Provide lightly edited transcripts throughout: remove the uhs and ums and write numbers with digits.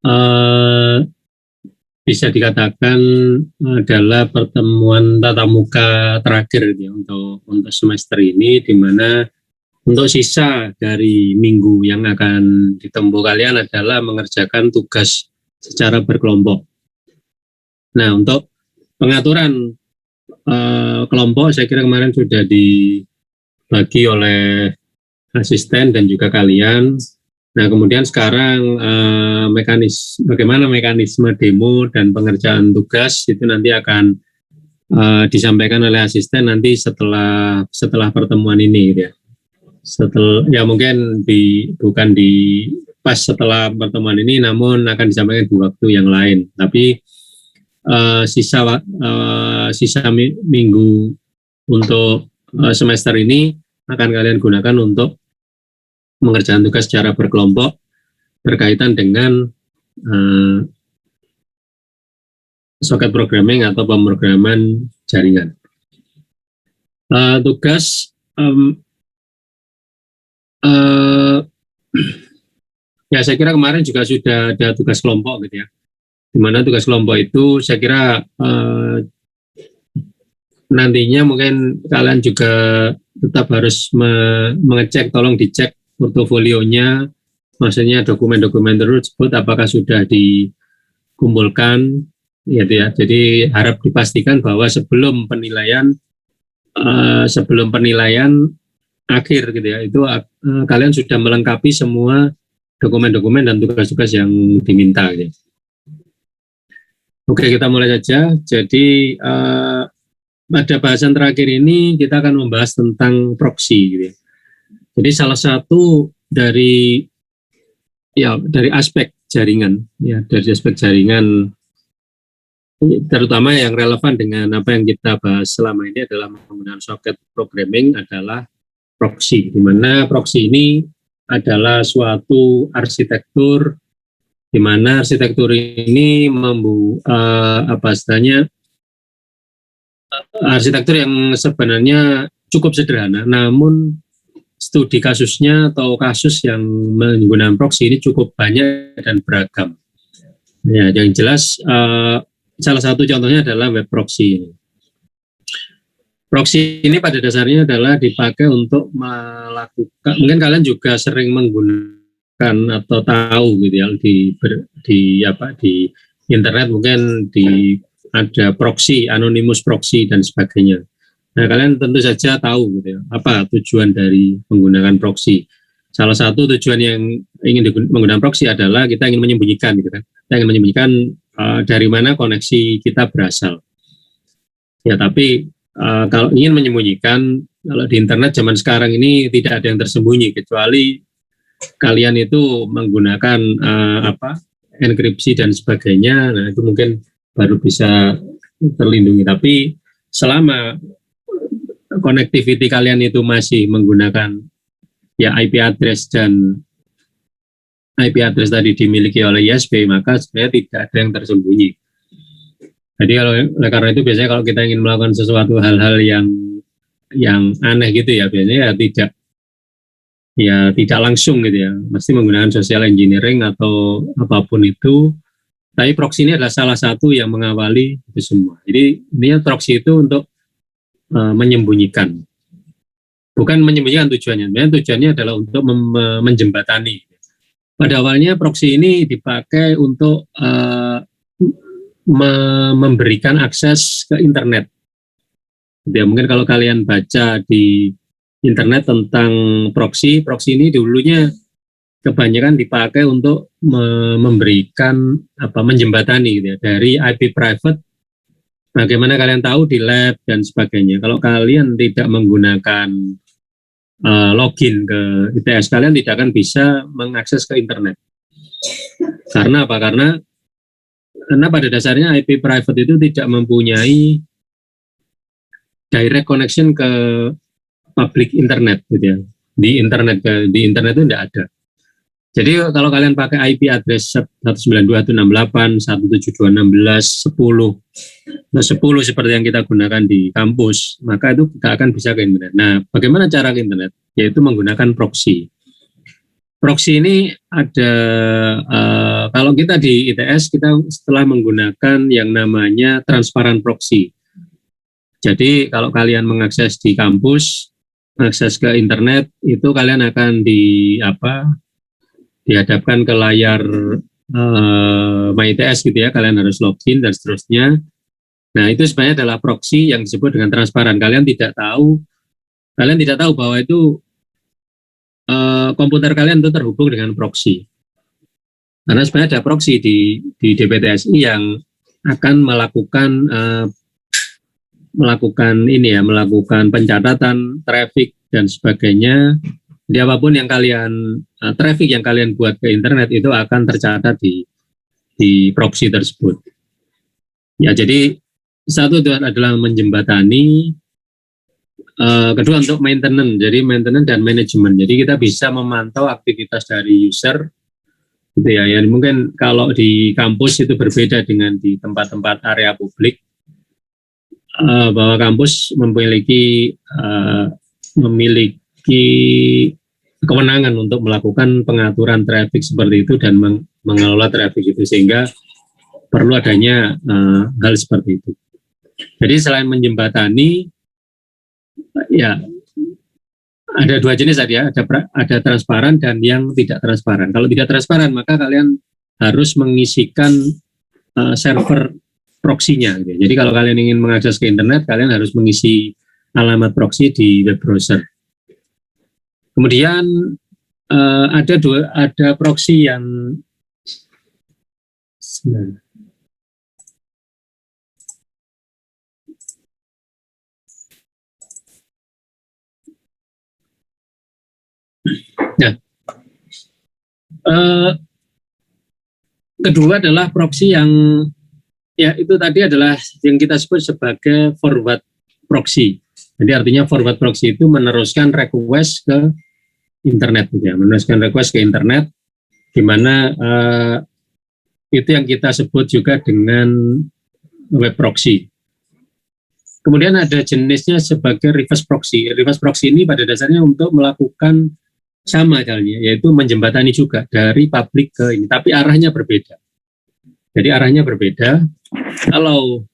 eh, bisa dikatakan adalah pertemuan tatap muka terakhir gitu ya, untuk semester ini, di mana untuk sisa dari minggu yang akan ditempuh kalian adalah mengerjakan tugas secara berkelompok. Nah, untuk pengaturan kelompok saya kira kemarin sudah dibagi oleh asisten dan juga kalian. Nah, kemudian sekarang bagaimana mekanisme demo dan pengerjaan tugas itu nanti akan disampaikan oleh asisten nanti setelah pertemuan ini gitu ya. Ya mungkin bukan di pas setelah pertemuan ini, namun akan disampaikan di waktu yang lain. Tapi sisa minggu untuk semester ini akan kalian gunakan untuk mengerjakan tugas secara berkelompok berkaitan dengan socket programming atau pemrograman jaringan. Tugas ya saya kira kemarin juga sudah ada tugas kelompok gitu ya, di mana tugas kelompok itu saya kira nantinya mungkin kalian juga tetap harus mengecek, tolong dicek portofolionya, maksudnya dokumen-dokumen tersebut apakah sudah dikumpulkan gitu ya. Jadi harap dipastikan bahwa sebelum penilaian akhir gitu ya, itu kalian sudah melengkapi semua dokumen-dokumen dan tugas-tugas yang diminta gitu. Oke, kita mulai saja. Jadi pada bahasan terakhir ini kita akan membahas tentang proxy gitu ya. Jadi salah satu dari aspek jaringan ya, dari aspek jaringan terutama yang relevan dengan apa yang kita bahas selama ini adalah menggunakan socket programming adalah proxy, di mana proxy ini adalah suatu arsitektur di mana arsitektur ini arsitektur yang sebenarnya cukup sederhana, namun studi kasusnya atau kasus yang menggunakan proxy ini cukup banyak dan beragam. Ya, yang jelas salah satu contohnya adalah web proxy. Proxy ini pada dasarnya adalah dipakai untuk melakukan, mungkin kalian juga sering menggunakan atau tahu gitu ya, di internet mungkin ada proxy, anonymous proxy dan sebagainya. Nah, kalian tentu saja tahu gitu ya, apa tujuan dari menggunakan proxy. Salah satu tujuan yang ingin menggunakan proxy adalah kita ingin menyembunyikan gitu kan. Kita ingin menyembunyikan dari mana koneksi kita berasal. Ya, tapi kalau ingin menyembunyikan, kalau di internet zaman sekarang ini tidak ada yang tersembunyi kecuali kalian itu menggunakan enkripsi dan sebagainya. Nah, itu mungkin baru bisa terlindungi. Tapi selama connectivity kalian itu masih menggunakan ya IP address dan IP address tadi dimiliki oleh ISP, maka sebenarnya tidak ada yang tersembunyi. Jadi karena itu biasanya kalau kita ingin melakukan sesuatu hal-hal yang aneh gitu ya, biasanya tidak langsung gitu ya, mesti menggunakan social engineering atau apapun itu. Tapi proxy ini adalah salah satu yang mengawali itu semua. Jadi intinya proxy itu untuk menyembunyikan, bukan menyembunyikan tujuannya. Tujuannya adalah untuk menjembatani. Pada awalnya proxy ini dipakai untuk memberikan akses ke internet. Ya, mungkin kalau kalian baca di internet tentang proxy ini dulunya kebanyakan dipakai untuk memberikan menjembatani gitu ya, dari IP private. Bagaimana kalian tahu di lab dan sebagainya. Kalau kalian tidak menggunakan login ke ITS, kalian tidak akan bisa mengakses ke internet. Karena apa? Karena pada dasarnya IP private itu tidak mempunyai direct connection ke public internet gitu ya. Di internet itu tidak ada. Jadi kalau kalian pakai IP address 192.168.172.16.10 seperti yang kita gunakan di kampus, maka itu tidak akan bisa ke internet. Nah, bagaimana cara ke internet? Yaitu menggunakan proxy. proxy ini ada, kalau kita di ITS, kita setelah menggunakan yang namanya transparan proxy. Jadi kalau kalian mengakses di kampus, akses ke internet, itu kalian akan dihadapkan ke layar MyITS gitu ya, kalian harus login dan seterusnya. Nah, itu sebenarnya adalah proxy yang disebut dengan transparan. Kalian tidak tahu bahwa itu komputer kalian itu terhubung dengan proxy. Karena sebenarnya ada proxy di DPTSI yang akan melakukan pencatatan traffic dan sebagainya. Jadi apapun yang traffic yang kalian buat ke internet itu akan tercatat di proxy tersebut. Ya, jadi satu itu adalah menjembatani, kedua untuk maintenance, jadi maintenance dan manajemen. Jadi kita bisa memantau aktivitas dari user, gitu ya. Ya mungkin kalau di kampus itu berbeda dengan di tempat-tempat area publik, bahwa kampus memiliki kewenangan untuk melakukan pengaturan traffic seperti itu dan mengelola traffic itu, sehingga perlu adanya hal seperti itu. Jadi selain menjembatani, ya ada dua jenis tadi ya, ada transparan dan yang tidak transparan. Kalau tidak transparan maka kalian harus mengisikan server proxy-nya. Gitu. Jadi kalau kalian ingin mengakses ke internet, kalian harus mengisi alamat proxy di web browser. Kemudian ada proxy yang nah, kedua adalah proxy yang ya itu tadi adalah yang kita sebut sebagai forward proxy. Jadi artinya forward proxy itu meneruskan request ke internet, gitu ya, meneruskan request ke internet, di mana itu yang kita sebut juga dengan web proxy. Kemudian ada jenisnya sebagai reverse proxy. Reverse proxy ini pada dasarnya untuk melakukan sama halnya, yaitu menjembatani juga dari publik ke ini, tapi arahnya berbeda. Jadi arahnya berbeda. Kalau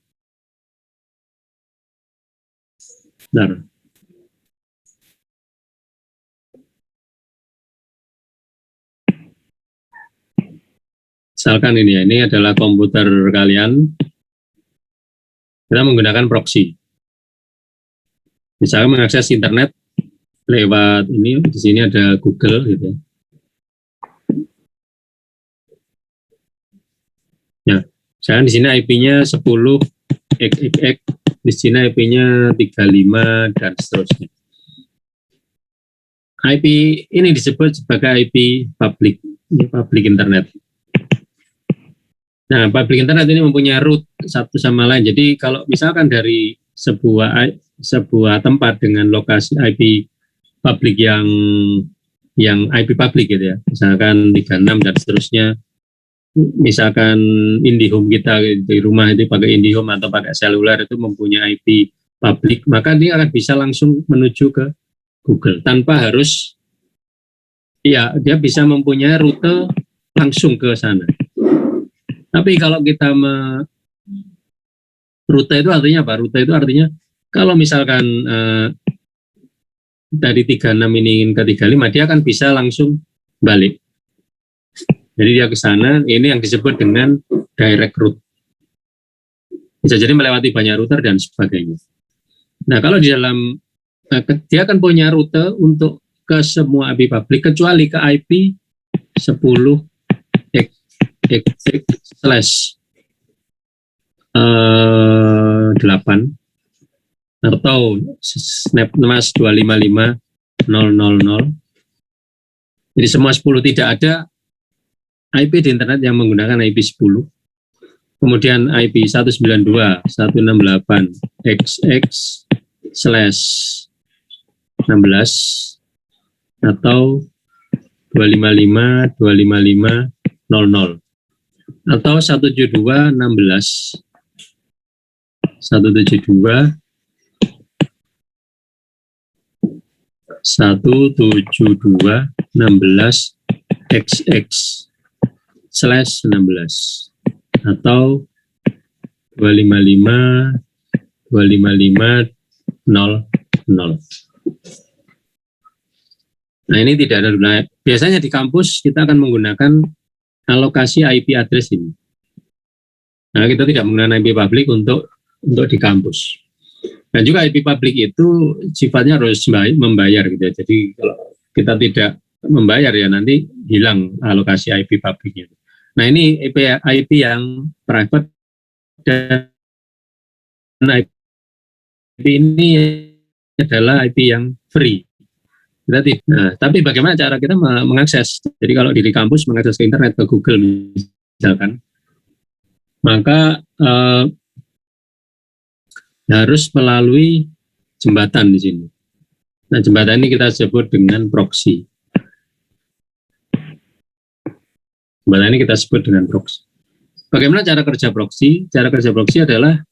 misalkan ini ya, ini adalah komputer kalian, kita menggunakan proxy. Misalnya mengakses internet lewat ini, di sini ada Google gitu. Ya, misalnya di sini IP-nya 10xxx, di sini IP-nya 35 dan seterusnya. IP ini disebut sebagai IP public internet. Nah, public internet ini mempunyai root satu sama lain. Jadi kalau misalkan dari sebuah tempat dengan lokasi IP publik yang IP publik gitu ya, misalkan 36 dan seterusnya, misalkan IndiHome kita di rumah itu pakai IndiHome atau pakai seluler itu mempunyai IP publik, maka dia akan bisa langsung menuju ke Google tanpa harus, ya dia bisa mempunyai rute langsung ke sana. Tapi kalau kita rute itu artinya apa? Rute itu artinya kalau misalkan dari 36 ini ingin ke 35, dia akan bisa langsung balik. Jadi dia ke sana, ini yang disebut dengan direct route. Bisa jadi melewati banyak router dan sebagainya. Nah, kalau di dalam, dia akan punya rute untuk ke semua IP publik, kecuali ke IP 10x8 atau SnapMask 255.000. Jadi semua 10 tidak ada IP di internet yang menggunakan IP 10. Kemudian IP 192.168xx/16 atau 255.255.000 atau 172.16 172.16 xx/16 atau 255.255.0.0. Nah, ini tidak ada gunanya. Biasanya di kampus kita akan menggunakan alokasi IP address ini. Nah, kita tidak menggunakan IP public untuk di kampus. Dan juga IP public itu sifatnya harus membayar gitu ya. Jadi kalau kita tidak membayar ya nanti hilang alokasi IP publiknya. Nah, ini IP yang private dan IP ini adalah IP yang free. Nah, tapi bagaimana cara kita mengakses? Jadi kalau di kampus mengakses ke internet, ke Google misalkan, maka harus melalui jembatan di sini. Nah, jembatan ini kita sebut dengan proxy. Jembatan ini kita sebut dengan proxy. Bagaimana cara kerja proxy? Cara kerja proxy adalah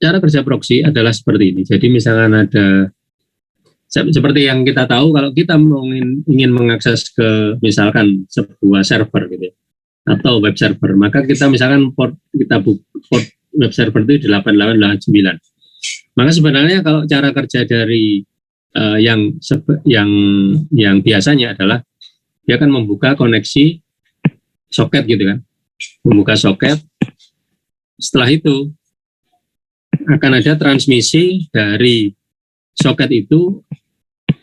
cara kerja proxy adalah seperti ini. Jadi misalkan ada, seperti yang kita tahu, kalau kita ingin mengakses ke misalkan sebuah server gitu ya, atau web server, maka kita misalkan port web server itu 8889. Maka sebenarnya kalau cara kerja dari yang biasanya adalah dia akan membuka koneksi soket gitu kan, membuka soket. Setelah itu akan ada transmisi dari soket itu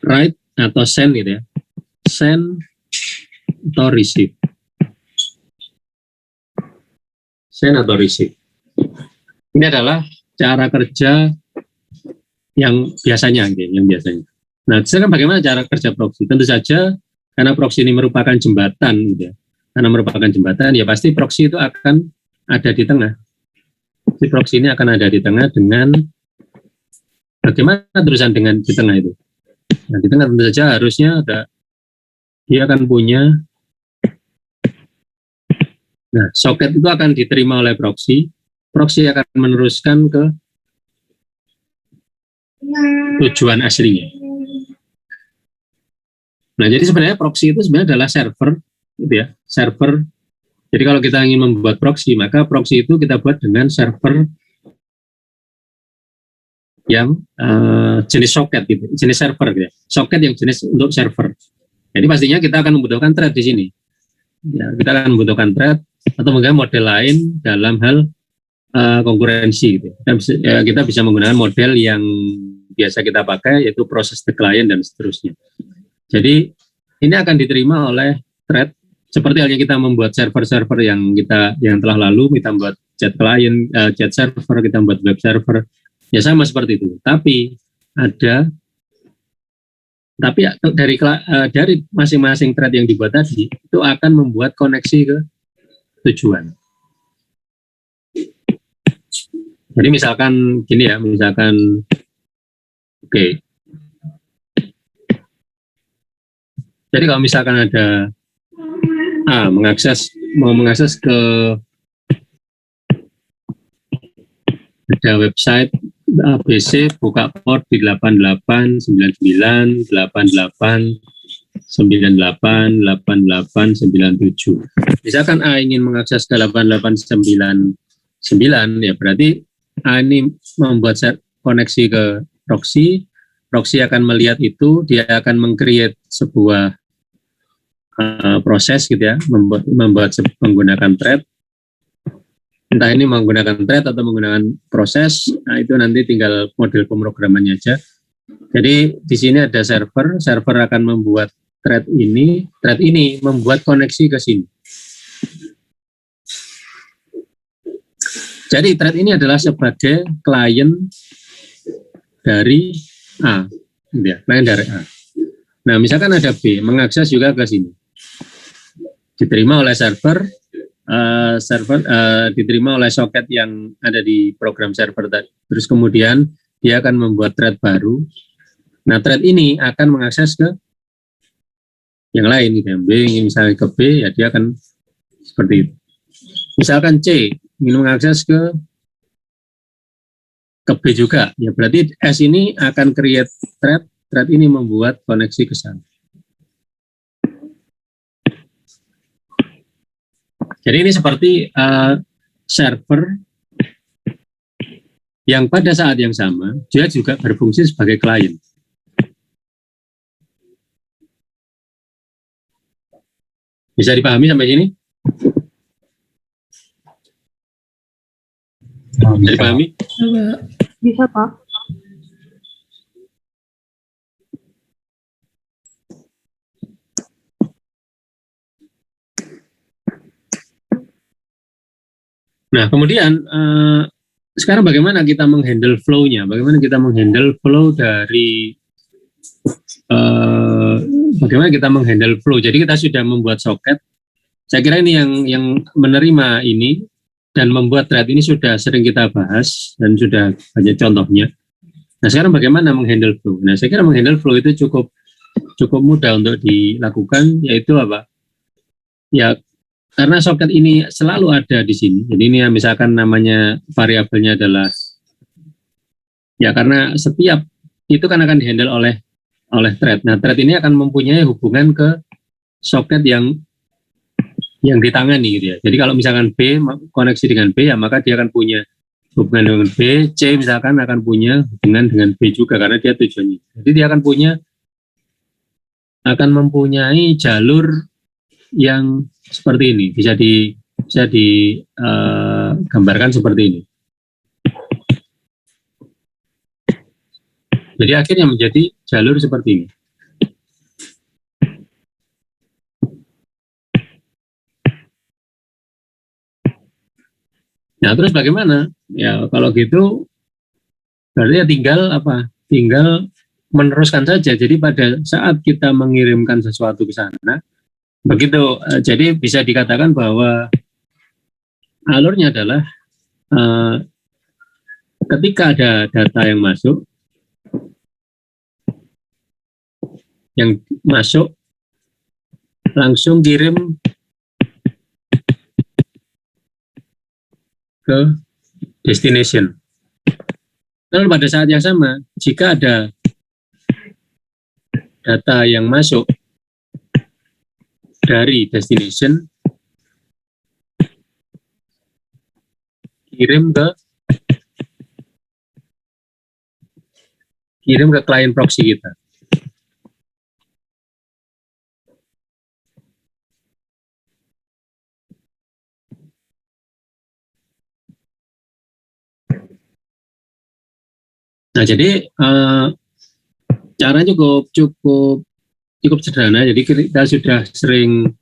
write atau send gitu ya, send atau receive, send atau receive. Ini adalah cara kerja yang biasanya gitu, yang biasanya. Nah, sekarang bagaimana cara kerja proxy? Tentu saja karena proxy ini merupakan jembatan gitu ya. Karena merupakan jembatan ya pasti proxy itu akan ada di tengah. Si proxy ini akan ada di tengah dengan bagaimana terusan dengan di tengah itu. Nah, di tengah tentu saja harusnya dia akan punya, nah soket itu akan diterima oleh proxy akan meneruskan ke tujuan aslinya. Nah, jadi sebenarnya proxy itu sebenarnya adalah server gitu ya, server. Jadi kalau kita ingin membuat proxy, maka proxy itu kita buat dengan server yang jenis soket gitu, jenis server gitu. Soket yang jenis untuk server. Jadi pastinya kita akan membutuhkan thread di sini. Ya, kita akan membutuhkan thread atau mungkin model lain dalam hal konkurensi gitu. Kita bisa menggunakan model yang biasa kita pakai yaitu proses the client dan seterusnya. Jadi ini akan diterima oleh thread. Seperti halnya kita membuat server-server yang telah lalu, kita membuat chat client, chat server, kita membuat web server, ya sama seperti itu. Tapi dari masing-masing thread yang dibuat tadi itu akan membuat koneksi ke tujuan. Jadi misalkan gini ya, misalkan oke. Jadi kalau misalkan ada mau mengakses ke ada website ABC, buka port di 8899 88988897. Misalkan A ingin mengakses ke 8899 ya berarti A ini membuat koneksi ke proxy akan melihat itu, dia akan meng-create sebuah proses gitu ya, membuat menggunakan thread, entah ini menggunakan thread atau menggunakan proses. Nah, itu nanti tinggal model pemrogramannya aja. Jadi di sini ada server akan membuat thread ini membuat koneksi ke sini. Jadi thread ini adalah sebagai klien dari A, ya, klien dari A. Nah, misalkan ada B mengakses juga ke sini, diterima oleh server, diterima oleh soket yang ada di program server tadi. Terus kemudian dia akan membuat thread baru. Nah, thread ini akan mengakses ke yang lain, gitu. B ingin misalnya ke B, ya dia akan seperti itu. Misalkan C ingin mengakses ke B juga, ya berarti S ini akan create thread ini membuat koneksi ke sana. Jadi ini seperti server yang pada saat yang sama dia juga berfungsi sebagai klien. Bisa dipahami sampai sini? Bisa dipahami? Bisa, Pak. Nah, kemudian sekarang bagaimana kita menghandle flow-nya? Bagaimana kita menghandle flow dari bagaimana kita menghandle flow? Jadi kita sudah membuat soket. Saya kira ini yang menerima ini dan membuat thread ini sudah sering kita bahas dan sudah banyak contohnya. Nah, sekarang bagaimana menghandle flow? Nah, saya kira menghandle flow itu cukup mudah untuk dilakukan, yaitu apa? Ya, karena soket ini selalu ada di sini. Jadi ini misalkan namanya variabelnya adalah ya karena setiap itu kan akan dihandle oleh thread. Nah, thread ini akan mempunyai hubungan ke soket yang ditangani gitu ya. Jadi kalau misalkan B koneksi dengan B ya maka dia akan punya hubungan dengan B, C misalkan akan punya hubungan dengan B juga karena dia tujuannya. Jadi dia akan mempunyai jalur yang seperti ini, bisa digambarkan seperti ini. Jadi akhirnya menjadi jalur seperti ini. Nah, terus bagaimana? Ya kalau gitu berarti ya tinggal meneruskan saja. Jadi pada saat kita mengirimkan sesuatu ke sana, begitu, jadi bisa dikatakan bahwa alurnya adalah ketika ada data yang masuk langsung kirim ke destination. Lalu pada saat yang sama, jika ada data yang masuk dari destination kirim ke klien proxy kita. Nah, jadi cara cukup sederhana. Jadi kita sudah sering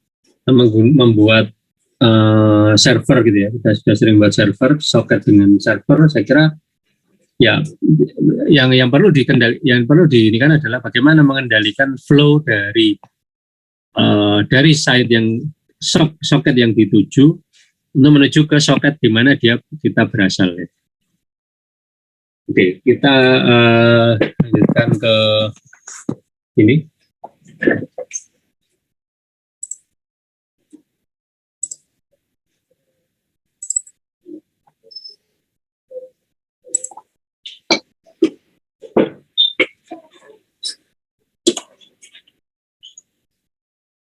membuat server gitu ya. Kita sudah sering buat server, soket dengan server. Saya kira ya yang perlu diinikan adalah bagaimana mengendalikan flow dari site yang soket yang dituju untuk menuju ke soket di mana kita berasal ya. Oke, kita lanjutkan ke ini.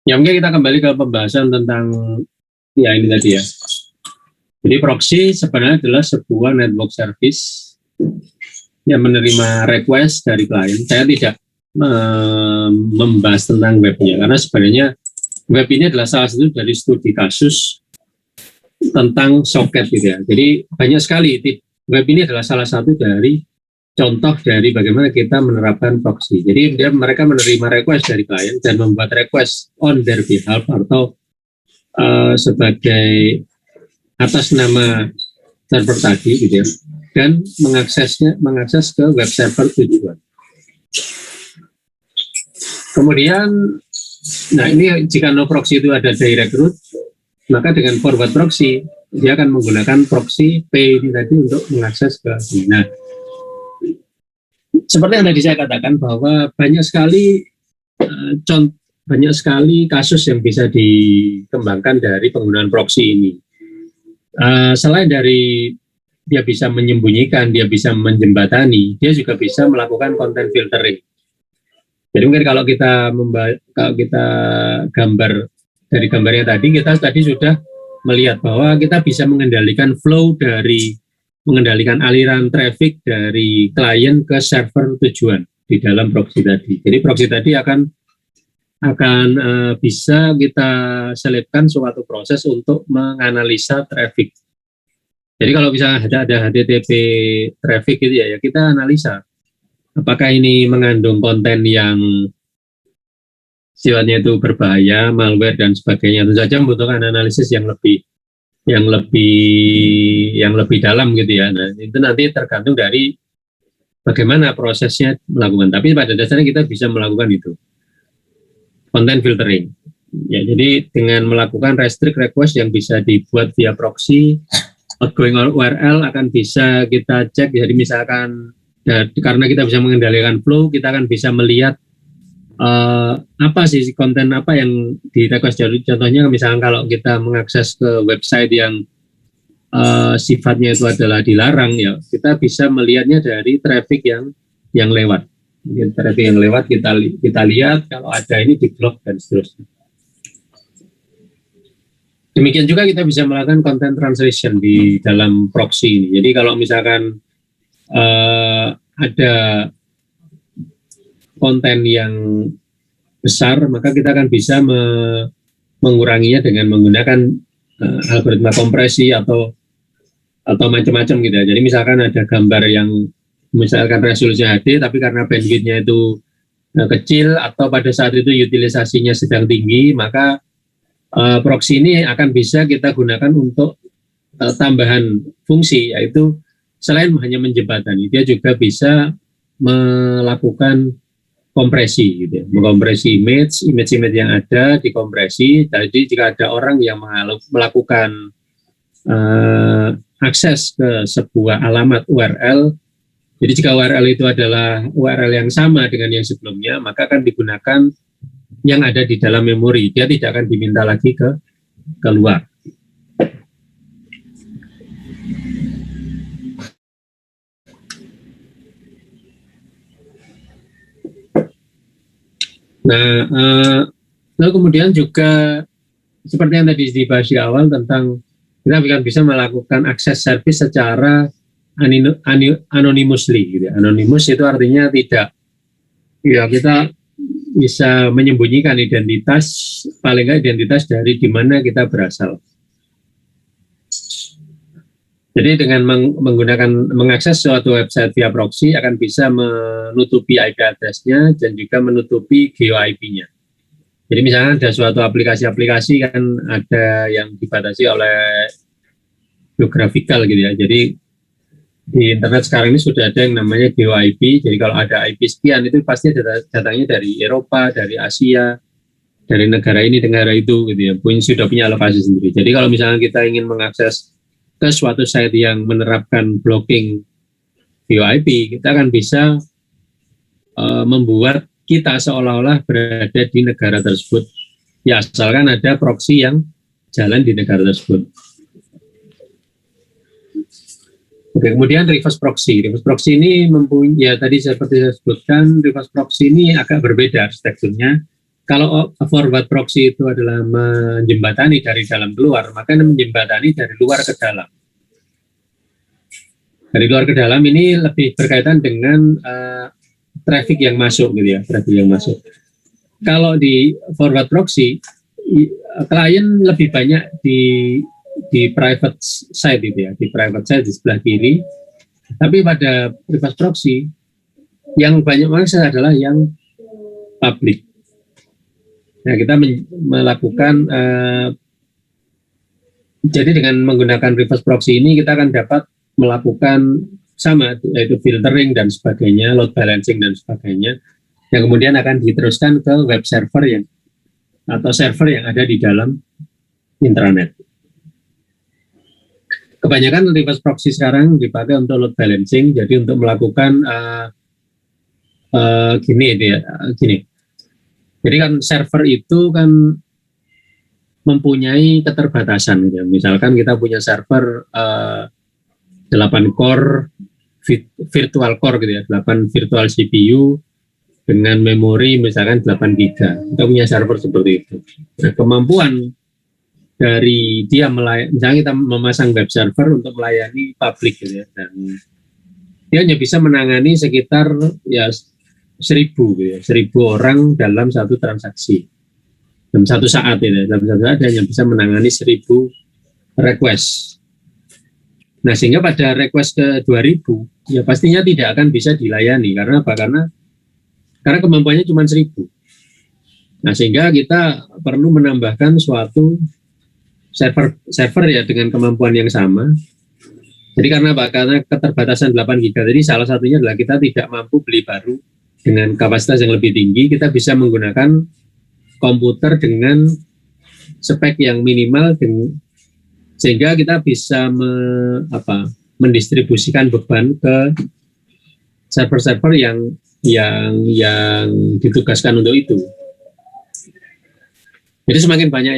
Ya mungkin kita kembali ke pembahasan tentang ya ini tadi ya. Jadi proxy sebenarnya adalah sebuah network service yang menerima request dari klien. Saya tidak membahas tentang webnya karena sebenarnya web ini adalah salah satu dari studi kasus tentang soket gitu ya. Jadi banyak sekali web ini adalah salah satu dari contoh dari bagaimana kita menerapkan proxy. Jadi mereka menerima request dari klien dan membuat request on their behalf atau sebagai atas nama server tadi gitu ya, dan mengakses ke web server tujuan. Kemudian, nah ini jika no proxy itu ada direct route, maka dengan forward proxy dia akan menggunakan proxy P ini tadi untuk mengakses ke sini. Nah, seperti yang tadi saya katakan bahwa banyak sekali kasus yang bisa dikembangkan dari penggunaan proxy ini. Selain dari dia bisa menyembunyikan, dia bisa menjembatani, dia juga bisa melakukan content filtering. Jadi mungkin kalau kita gambar dari gambarnya tadi, kita tadi sudah melihat bahwa kita bisa mengendalikan mengendalikan aliran traffic dari klien ke server tujuan di dalam proxy tadi. Jadi proxy tadi akan bisa kita selipkan suatu proses untuk menganalisa traffic. Jadi kalau misalnya ada HTTP traffic gitu ya kita analisa apakah ini mengandung konten yang sifatnya itu berbahaya, malware dan sebagainya. Tentu saja membutuhkan analisis yang lebih dalam gitu ya. Nah, itu nanti tergantung dari bagaimana prosesnya melakukan. Tapi pada dasarnya kita bisa melakukan itu. Content filtering. Ya, jadi dengan melakukan restrict request yang bisa dibuat via proxy, outgoing URL akan bisa kita cek. Jadi misalkan karena kita bisa mengendalikan flow, kita akan bisa melihat apa sih konten apa yang di request. Contohnya misalkan kalau kita mengakses ke website yang sifatnya itu adalah dilarang, ya kita bisa melihatnya dari traffic yang lewat. Traffic yang lewat kita lihat, kalau ada ini di blok dan seterusnya. Demikian juga kita bisa melakukan content translation di dalam proxy ini. Jadi kalau misalkan ada konten yang besar, maka kita akan bisa menguranginya dengan menggunakan algoritma kompresi atau macam-macam gitu ya. Jadi misalkan ada gambar yang misalkan resolusinya HD, tapi karena bandwidth-nya itu kecil atau pada saat itu utilisasinya sedang tinggi, maka proxy ini akan bisa kita gunakan untuk tambahan fungsi, yaitu selain hanya menjembatani, dia juga bisa melakukan kompresi gitu ya, mengkompresi image yang ada dikompresi. Jadi jika ada orang yang melakukan akses ke sebuah alamat URL, jadi jika URL itu adalah URL yang sama dengan yang sebelumnya, maka akan digunakan yang ada di dalam memori, dia tidak akan diminta lagi ke luar. Nah, lalu kemudian juga seperti yang tadi dibahas di awal tentang kita akan bisa melakukan akses service secara anonymously. Gitu. Anonymous itu artinya tidak, ya kita bisa menyembunyikan identitas, paling nggak identitas dari di mana kita berasal. Jadi dengan mengakses suatu website via proxy akan bisa menutupi IP address-nya dan juga menutupi GeoIP-nya. Jadi misalnya ada suatu aplikasi-aplikasi kan ada yang dibatasi oleh geographical gitu ya. Jadi di internet sekarang ini sudah ada yang namanya GeoIP. Jadi kalau ada IP sekian itu pasti datangnya dari Eropa, dari Asia, dari negara ini, negara itu gitu ya. Sudah punya lokasi sendiri. Jadi kalau misalnya kita ingin mengakses ke suatu site yang menerapkan blocking VoIP, kita akan bisa membuat kita seolah-olah berada di negara tersebut. Ya, asalkan ada proxy yang jalan di negara tersebut. Oke, kemudian reverse proxy. Reverse proxy ini mempunyai, ya tadi seperti saya sebutkan, reverse proxy ini agak berbeda arsitekturnya. Kalau forward proxy itu adalah menjembatani dari dalam keluar, maka menjembatani dari luar ke dalam. Dari luar ke dalam ini lebih berkaitan dengan traffic yang masuk gitu ya, traffic yang masuk. Kalau di forward proxy, klien lebih banyak di private side gitu ya, di private side di sebelah kiri. Tapi pada reverse proxy, yang banyak mengakses adalah yang public. Nah, kita melakukan jadi dengan menggunakan reverse proxy ini kita akan dapat melakukan sama, yaitu filtering dan sebagainya, load balancing dan sebagainya, yang kemudian akan diteruskan ke web server atau server yang ada di dalam intranet. Kebanyakan reverse proxy sekarang dipakai untuk load balancing, jadi untuk melakukan gini. Jadi kan server itu kan mempunyai keterbatasan. Ya. Misalkan kita punya server 8 core, virtual core gitu ya, 8 virtual CPU dengan memori misalkan 8 GB. Kita punya server seperti itu. Nah, kemampuan dari dia misalnya kita memasang web server untuk melayani publik gitu ya, dan dia hanya bisa menangani sekitar ya 1.000 gitu ya, 1.000 orang dalam satu transaksi dalam satu saat ya, dalam satu saat dia hanya bisa menangani 1.000 request. Nah sehingga pada request ke 2.000 ya pastinya tidak akan bisa dilayani karena apa? Karena kemampuannya cuma 1.000. Nah sehingga kita perlu menambahkan suatu server ya dengan kemampuan yang sama. Jadi karena apa? Karena keterbatasan 8 GB. Jadi salah satunya adalah kita tidak mampu beli baru dengan kapasitas yang lebih tinggi. Kita bisa menggunakan komputer dengan spek yang minimal sehingga kita bisa mendistribusikan beban ke server-server yang ditugaskan untuk itu. Jadi semakin banyak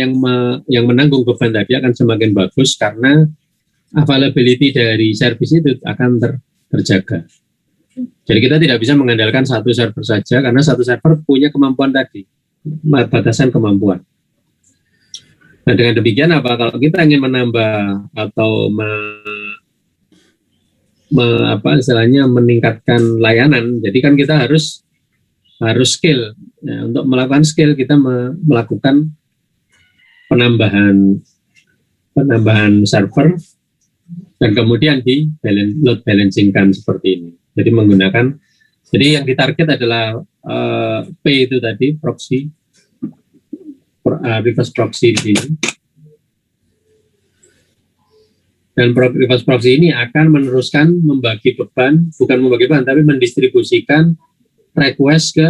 yang menanggung beban tadi akan semakin bagus karena availability dari service itu akan terjaga. Jadi kita tidak bisa mengandalkan satu server saja karena satu server punya kemampuan tadi, batasan kemampuan. Nah dengan demikian apa kalau kita ingin menambah atau meningkatkan layanan, jadi kan kita harus scale. Nah, untuk melakukan scale kita melakukan penambahan server dan kemudian di load balancing-kan seperti ini. Jadi yang ditarget adalah P itu tadi proxy, reverse proxy di sini. Dan reverse proxy ini akan meneruskan tapi mendistribusikan request ke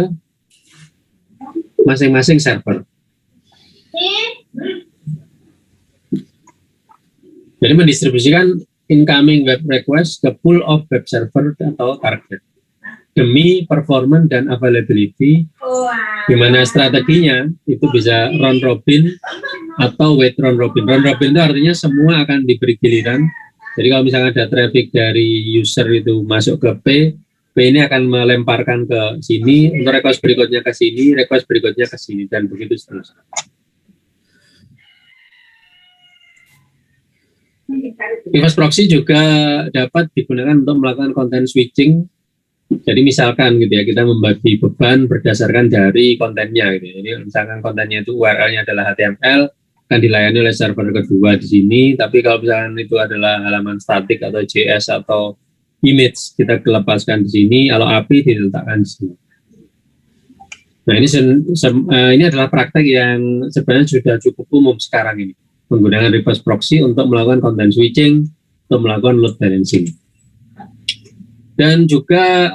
masing-masing server. Jadi mendistribusikan incoming web request ke pool of web server atau target demi performance dan availability, di mana strateginya itu bisa round robin atau wait round robin. Round robin itu artinya semua akan diberi giliran. Jadi kalau misalnya ada traffic dari user itu masuk ke P ini akan melemparkan ke sini, untuk request berikutnya ke sini, request berikutnya ke sini, dan begitu seterusnya. Reverse proxy juga dapat digunakan untuk melakukan content switching. Jadi misalkan gitu ya, kita membagi beban berdasarkan dari kontennya gitu. Jadi misalkan kontennya itu URL-nya adalah HTML, akan dilayani oleh server kedua di sini. Tapi kalau misalkan itu adalah halaman statik atau JS atau image, kita lepaskan di sini. Kalau API diletakkan di sini. Nah ini adalah praktek yang sebenarnya sudah cukup umum sekarang ini, menggunakan reverse proxy untuk melakukan content switching, untuk melakukan load balancing. Dan juga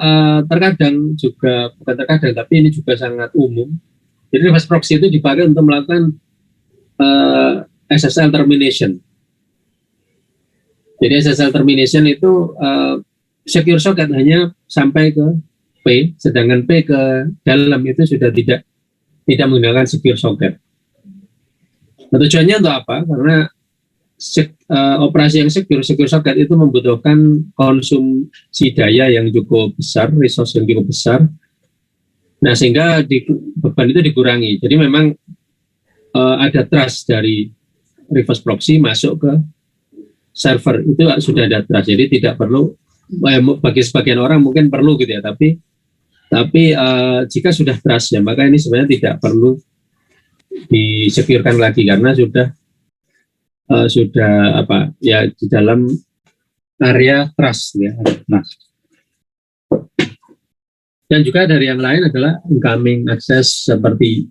bukan terkadang, tapi ini juga sangat umum. Jadi reverse proxy itu dipakai untuk melakukan SSL termination. Jadi SSL termination itu secure socket hanya sampai ke P, sedangkan P ke dalam itu sudah tidak menggunakan secure socket. Nah, tujuannya untuk apa? Karena operasi yang secure socket itu membutuhkan konsumsi daya yang cukup besar, resource yang cukup besar. Nah, sehingga beban itu dikurangi. Jadi memang ada trust dari reverse proxy masuk ke server, itu sudah ada trust. Jadi tidak perlu, bagi sebagian orang mungkin perlu gitu ya, tapi jika sudah trust ya, maka ini sebenarnya tidak perlu disecurekan lagi karena sudah di dalam area trust ya, trust. Dan juga dari yang lain adalah incoming access seperti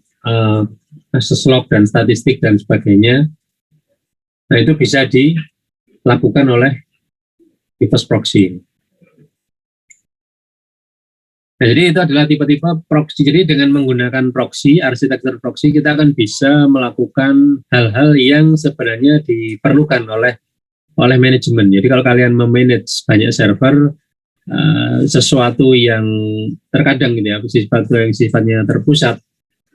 access log dan statistik dan sebagainya. Nah itu bisa dilakukan oleh reverse proxy. Nah, jadi itu adalah tipe-tipe proxy. Jadi dengan menggunakan proxy, arsitektur proxy, kita akan bisa melakukan hal-hal yang sebenarnya diperlukan oleh manajemen. Jadi kalau kalian memanage banyak server, sesuatu yang terkadang gitu ya, sesuatu yang sifatnya terpusat,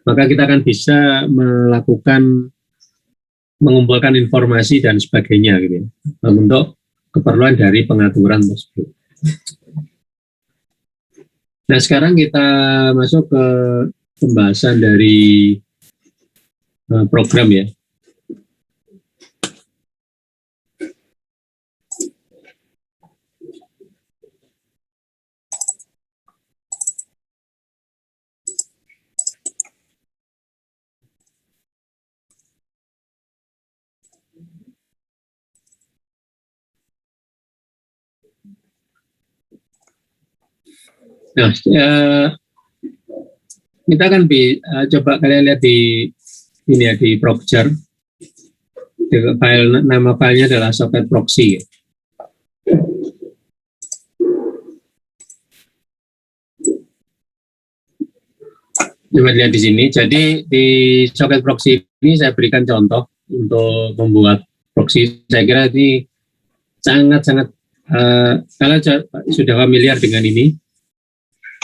maka kita akan bisa mengumpulkan informasi dan sebagainya gitu ya, untuk keperluan dari pengaturan tersebut. Nah sekarang kita masuk ke pembahasan dari program ya. Nah, kita kan coba kalian lihat di ini ya, di Procjar. Nama filenya adalah socket proxy. Coba lihat di sini. Jadi di socket proxy ini saya berikan contoh untuk membuat proxy. Saya kira ini sangat-sangat kalian sudah familiar dengan ini.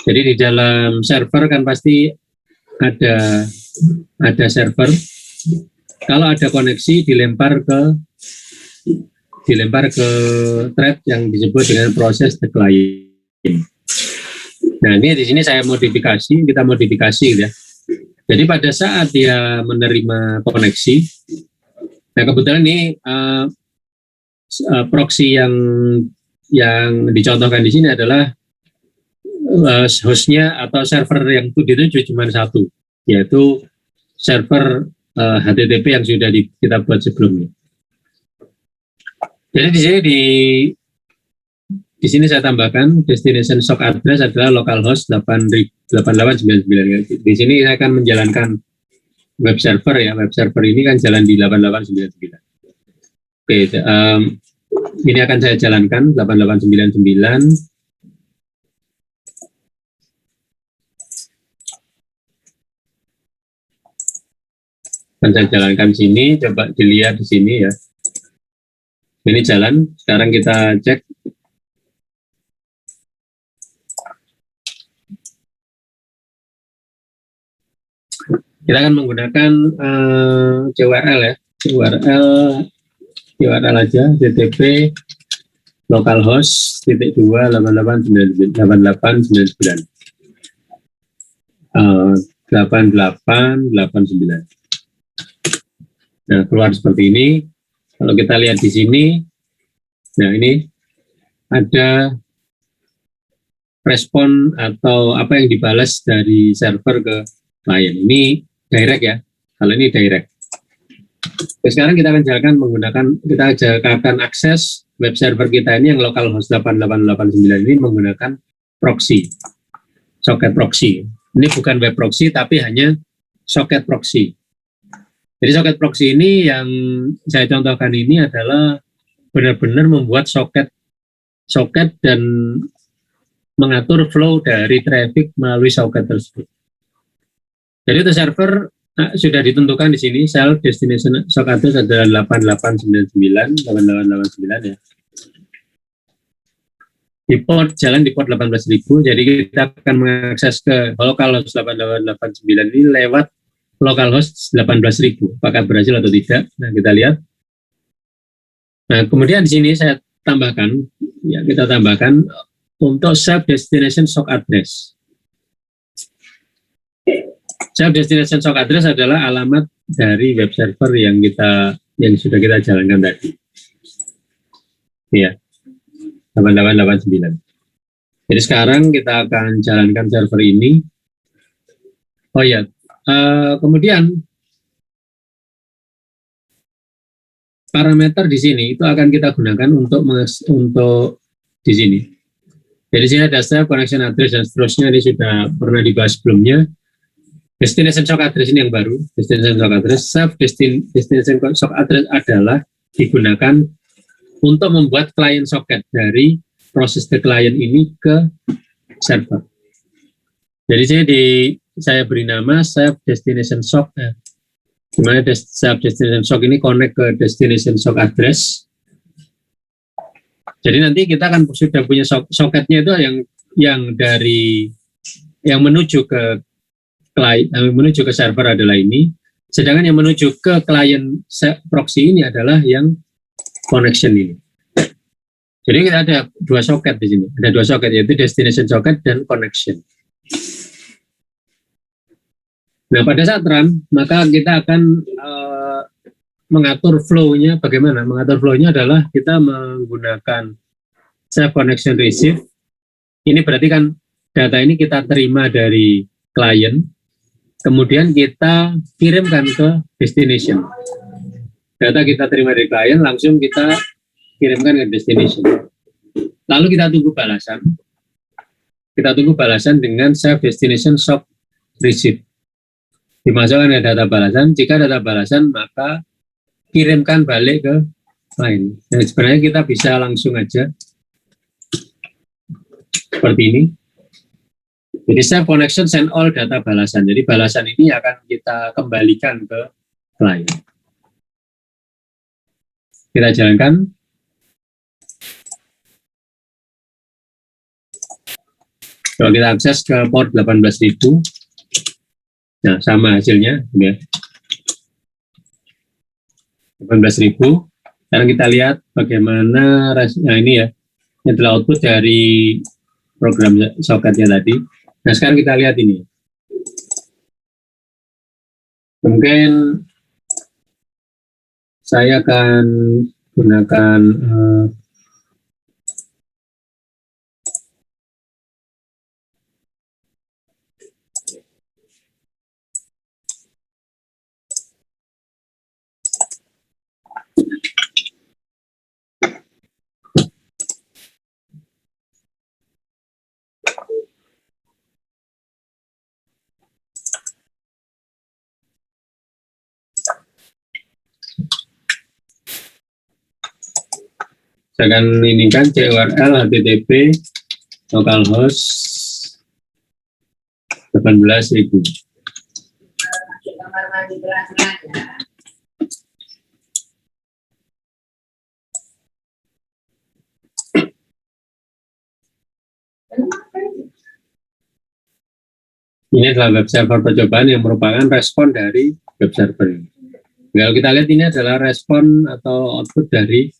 Jadi di dalam server kan pasti ada server. Kalau ada koneksi dilempar ke thread yang disebut dengan proses the client. Nah, ini di sini kita modifikasi gitu ya. Jadi pada saat dia menerima koneksi, nah kebetulan ini proxy yang dicontohkan di sini adalah hostnya atau server yang dituju cuma satu, yaitu server HTTP yang sudah kita buat sebelumnya. Jadi di sini saya tambahkan destination SOC address adalah localhost 8899. Di sini saya akan menjalankan web server ya. Web server ini kan jalan di 8899. Oke, ini akan saya jalankan 8899. Akan saya jalankan sini, coba dilihat di sini ya. Ini jalan, sekarang kita cek. Kita akan menggunakan CURL ya, URL aja, http localhost /2 8899 8889. Nah, keluar seperti ini. Kalau kita lihat di sini, nah ini ada respon atau apa yang dibalas dari server ke klien. Ini direct ya. Kalau ini direct. Oke, sekarang kita akan akan akses web server kita ini yang localhost 8889 ini menggunakan proxy, socket proxy. Ini bukan web proxy tapi hanya socket proxy. Jadi socket proxy ini yang saya contohkan ini adalah benar-benar membuat socket dan mengatur flow dari traffic melalui socket tersebut. Jadi untuk server sudah ditentukan di sini, self destination SOC address adalah 8899 ya. Jalan di port 18.000, jadi kita akan mengakses ke localhost 8889 ini lewat localhost 18.000. Apakah berhasil atau tidak? Nah, kita lihat. Nah, kemudian di sini saya tambahkan, ya kita tambahkan untuk self destination SOC address. Self destination SOC address adalah alamat dari web server yang sudah kita jalankan tadi. Ya. 8889. Jadi sekarang kita akan jalankan server ini. Oh ya, kemudian parameter di sini itu akan kita gunakan untuk di sini. Jadi sini ada self connection address dan seterusnya, ini sudah pernah dibahas sebelumnya. Destination SOC address ini yang baru. Destination SOC address, self destination SOC address adalah digunakan untuk membuat client socket dari proses the client ini ke server. Jadi saya beri nama self destination SOC. Di mana self destination SOC ini connect ke destination SOC address. Jadi nanti kita akan sudah punya socketnya itu yang menuju ke client, menuju ke server adalah ini. Sedangkan yang menuju ke client proxy ini adalah yang connection ini. Jadi kita ada dua socket di sini. Ada dua socket, yaitu destination socket dan connection. Nah, pada saat run, maka kita akan mengatur flow-nya. Bagaimana? Mengatur flow-nya adalah kita menggunakan self connection receive. Ini berarti kan data ini kita terima dari klien, kemudian kita kirimkan ke destination. Data kita terima dari klien, langsung kita kirimkan ke destination. Lalu kita tunggu balasan. kita tunggu balasan dengan save destination shop receipt. Dimasukkan ke data balasan, jika data balasan maka kirimkan balik ke klien. Dan sebenarnya kita bisa langsung aja seperti ini. Jadi save connection send all data balasan. Jadi balasan ini akan kita kembalikan ke klien. Kita jalankan. Kalau kita akses ke port 18.000, nah sama hasilnya, ya. 18.000. Sekarang kita lihat bagaimana, nah ini ya, ini adalah output dari program soketnya tadi. Nah sekarang kita lihat ini. Mungkin saya akan gunakan saya akan inikan CURL HTTP localhost 18.000. Ini adalah web server percobaan yang merupakan respon dari web server. Kalau kita lihat ini adalah respon atau output dari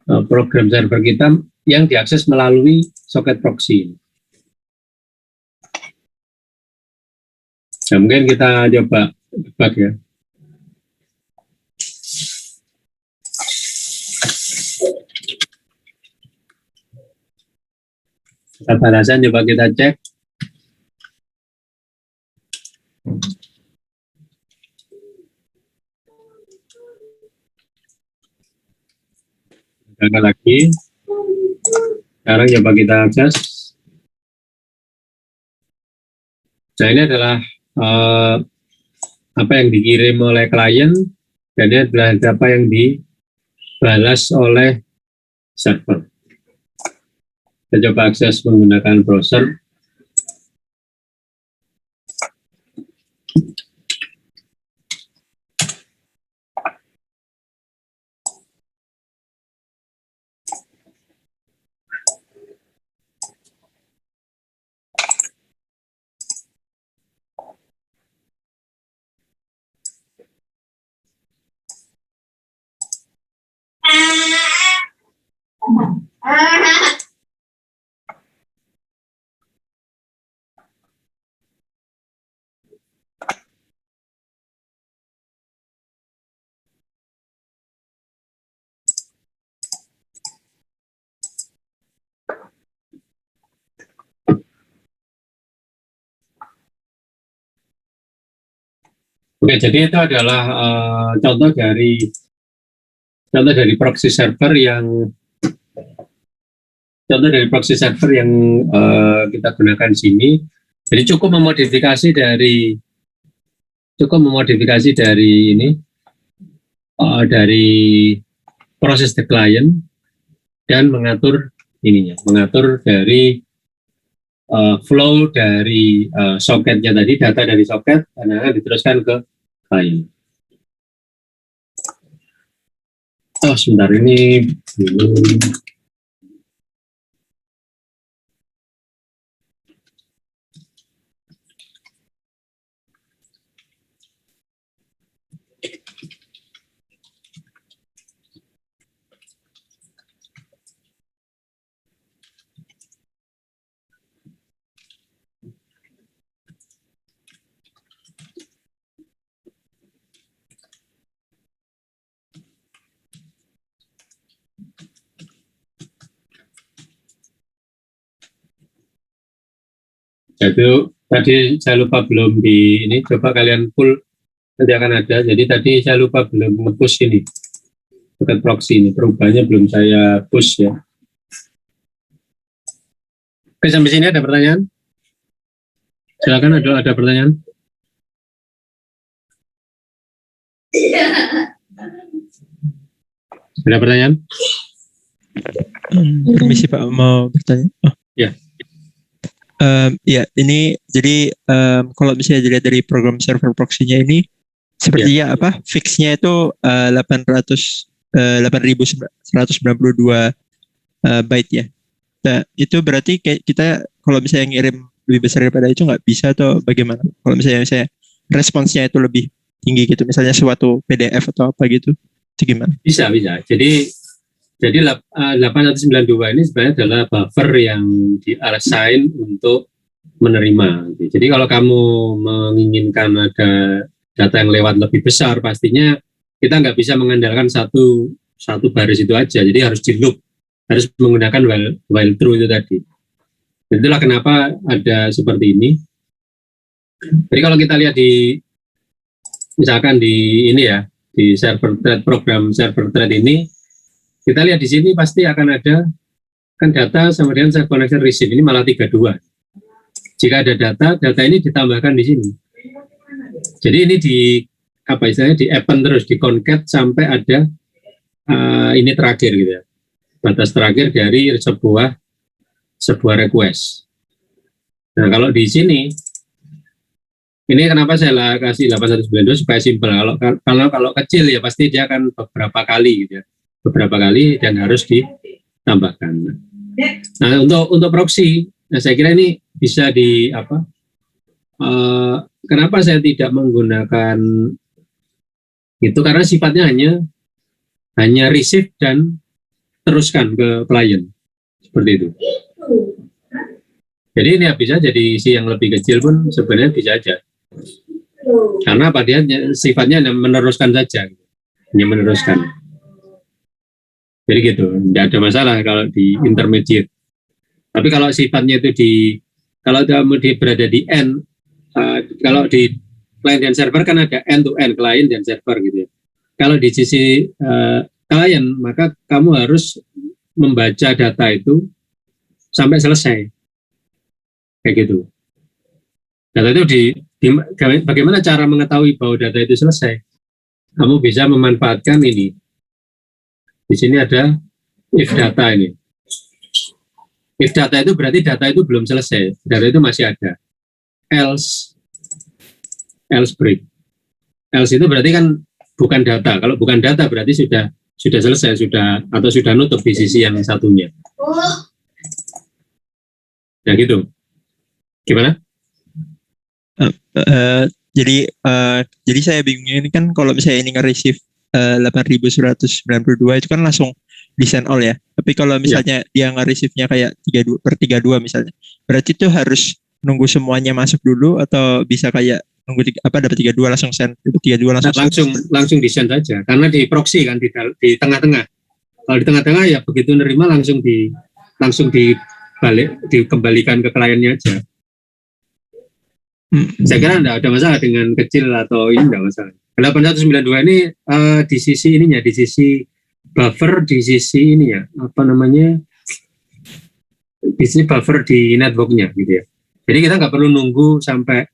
program server kita yang diakses melalui soket proxy. Nah, mungkin kita coba debug ya. Data balasan coba kita cek. Gagal lagi. Sekarang coba kita akses. Nah ini adalah apa yang dikirim oleh klien, dan ini adalah apa yang dibalas oleh server. Kita coba akses menggunakan browser. Oke, jadi itu adalah contoh dari proxy server yang kita gunakan di sini. Jadi cukup memodifikasi dari ini dari proses the client dan mengatur dari flow dari soketnya tadi, data dari soket dan akan diteruskan ke klien. Oh sebentar, ini jadi tadi saya lupa belum di ini, coba kalian pull, nanti akan ada. Jadi tadi saya lupa belum nge-push ini soket proxy ini, perubahannya belum saya push ya. Oke, sampai sini ada pertanyaan? Silakan, ada pertanyaan? Ada pertanyaan? Permisi Pak, mau bertanya. Ya. Ya, ini jadi kalau misalnya dilihat dari program server proxy-nya ini, sepertinya apa? Fix-nya itu 8.192 byte ya. Nah, itu berarti kayak kita kalau misalnya ngirim lebih besar daripada itu nggak bisa atau bagaimana? Kalau misalnya responsnya itu lebih tinggi gitu, misalnya suatu PDF atau apa gitu, itu gimana? Bisa. Jadi 892 ini sebenarnya adalah buffer yang di-assign untuk menerima. Jadi kalau kamu menginginkan ada data yang lewat lebih besar, pastinya kita nggak bisa mengandalkan satu baris itu aja. Jadi harus di loop, harus menggunakan while true itu tadi. Itulah kenapa ada seperti ini. Jadi kalau kita lihat misalkan di ini ya, di server thread, program server thread ini, kita lihat di sini pasti akan ada kan data sama dengan server connection receive, ini malah 32. Jika ada data ini ditambahkan di sini. Jadi ini di append terus, di concat sampai ada ini terakhir gitu ya. Batas terakhir dari sebuah request. Nah, kalau di sini ini kenapa saya kasih 8192 supaya simpel. Kalau kecil ya pasti dia akan beberapa kali gitu ya. Beberapa kali dan harus ditambahkan. Nah, untuk proxy, nah saya kira ini bisa kenapa saya tidak menggunakan itu, karena sifatnya hanya receive dan teruskan ke klien seperti itu. Jadi ini bisa jadi isi yang lebih kecil pun sebenarnya bisa aja, karena apa, dia sifatnya meneruskan saja, hanya meneruskan. Jadi gitu, tidak ada masalah kalau di intermediate. Tapi kalau sifatnya itu kalau kamu berada di end, kalau di client dan server kan ada end to end, client dan server gitu ya. Kalau di sisi klien, maka kamu harus membaca data itu sampai selesai, kayak gitu. Data itu bagaimana cara mengetahui bahwa data itu selesai? Kamu bisa memanfaatkan ini. Di sini ada if data ini. If data itu berarti data itu belum selesai, data itu masih ada. Else break. Else itu berarti kan bukan data. Kalau bukan data berarti sudah selesai, sudah nutup di sisi yang satunya. Ya gitu. Gimana? Jadi saya bingungnya ini kan kalau misalnya ini nge-receive 8192 itu kan langsung di send all ya. Tapi kalau misalnya dia nge-receive-nya kayak 32/32 misalnya, berarti itu harus nunggu semuanya masuk dulu atau bisa kayak nunggu dapat 32 langsung send, 32 langsung di send aja, karena di proxy kan di tengah-tengah. Kalau di tengah-tengah ya begitu nerima langsung dikembalikan ke kliennya aja. Saya kira tidak ada masalah dengan kecil atau ini, tidak masalah. 8192 ini di sisi ininya, di sisi buffer, di sisi ini ya, di sisi buffer di networknya gitu ya. Jadi kita nggak perlu nunggu sampai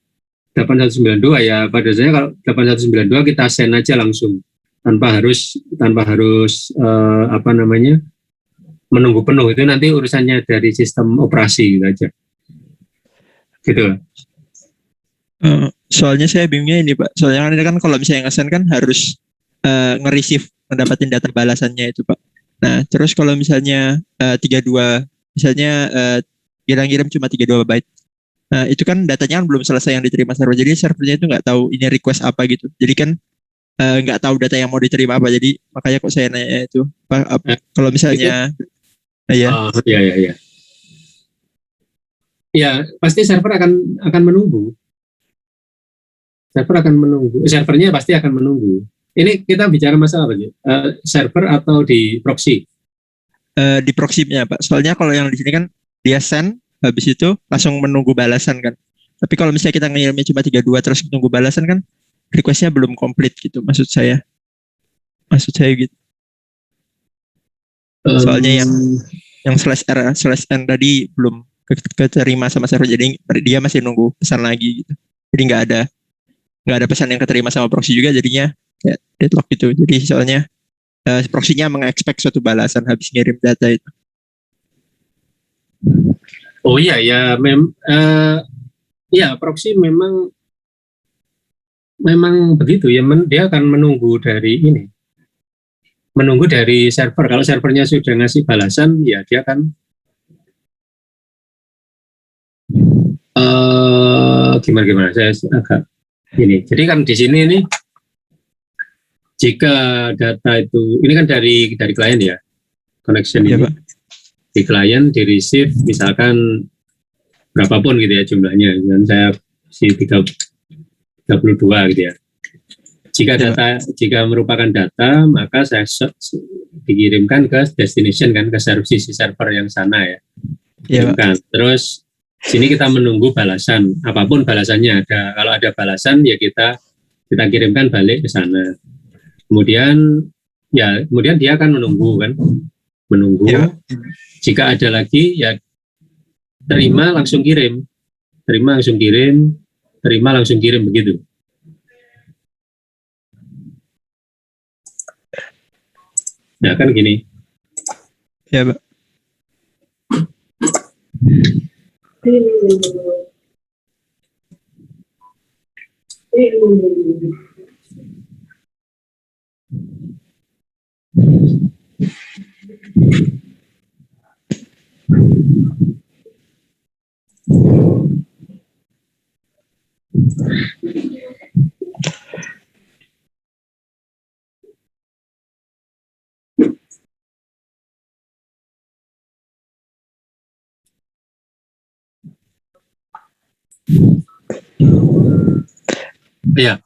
8192 ya. Pada saya kalau 8192 kita send aja langsung tanpa harus menunggu penuh. Itu nanti urusannya dari sistem operasi gitu aja. Gitu. Soalnya saya bingungnya ini Pak, soalnya kan kalau misalnya nge-send kan harus nge-receive, mendapatkan data balasannya itu Pak. Nah terus kalau misalnya 32, misalnya kirim cuma 32 byte, nah itu kan datanya kan belum selesai yang diterima server, jadi servernya itu nggak tahu ini request apa gitu, jadi kan nggak tahu data yang mau diterima apa, jadi makanya kok saya nanya itu kalau misalnya ya pasti server akan menunggu. Servernya pasti akan menunggu. Ini kita bicara masalah apa sih? Server atau di proxy? Di proxy-nya Pak. Soalnya kalau yang di sini kan dia send, habis itu langsung menunggu balasan kan. Tapi kalau misalnya kita ngirimnya cuma 32 terus menunggu balasan kan, request-nya belum komplit gitu. Maksud saya gitu. Soalnya yang /r/n tadi belum keterima sama server, jadi dia masih nunggu pesan lagi gitu. Jadi nggak ada pesan yang keterima sama proxy juga, jadinya kayak deadlock gitu. Jadi soalnya proxy-nya mengexpect suatu balasan habis ngirim data itu. Oh iya ya, ya proxy memang begitu ya, dia akan menunggu dari server. Kalau servernya sudah ngasih balasan, ya dia akan gimana saya agak ini. Jadi kan di sini ini jika data itu ini kan dari klien ya, connection Iya, ini Pak. di klien di receive misalkan berapapun gitu ya jumlahnya, dan saya si 32 gitu ya. Jika merupakan data, maka saya dikirimkan ke destination kan, ke sisi server yang sana ya. Iya, Pak. Terus sini kita menunggu balasan, apapun balasannya ada. Kalau ada balasan ya kita kirimkan balik ke sana. Kemudian dia akan menunggu. Iya. Jika ada lagi ya terima langsung kirim begitu. Nah kan gini. Ya, Pak. Ya,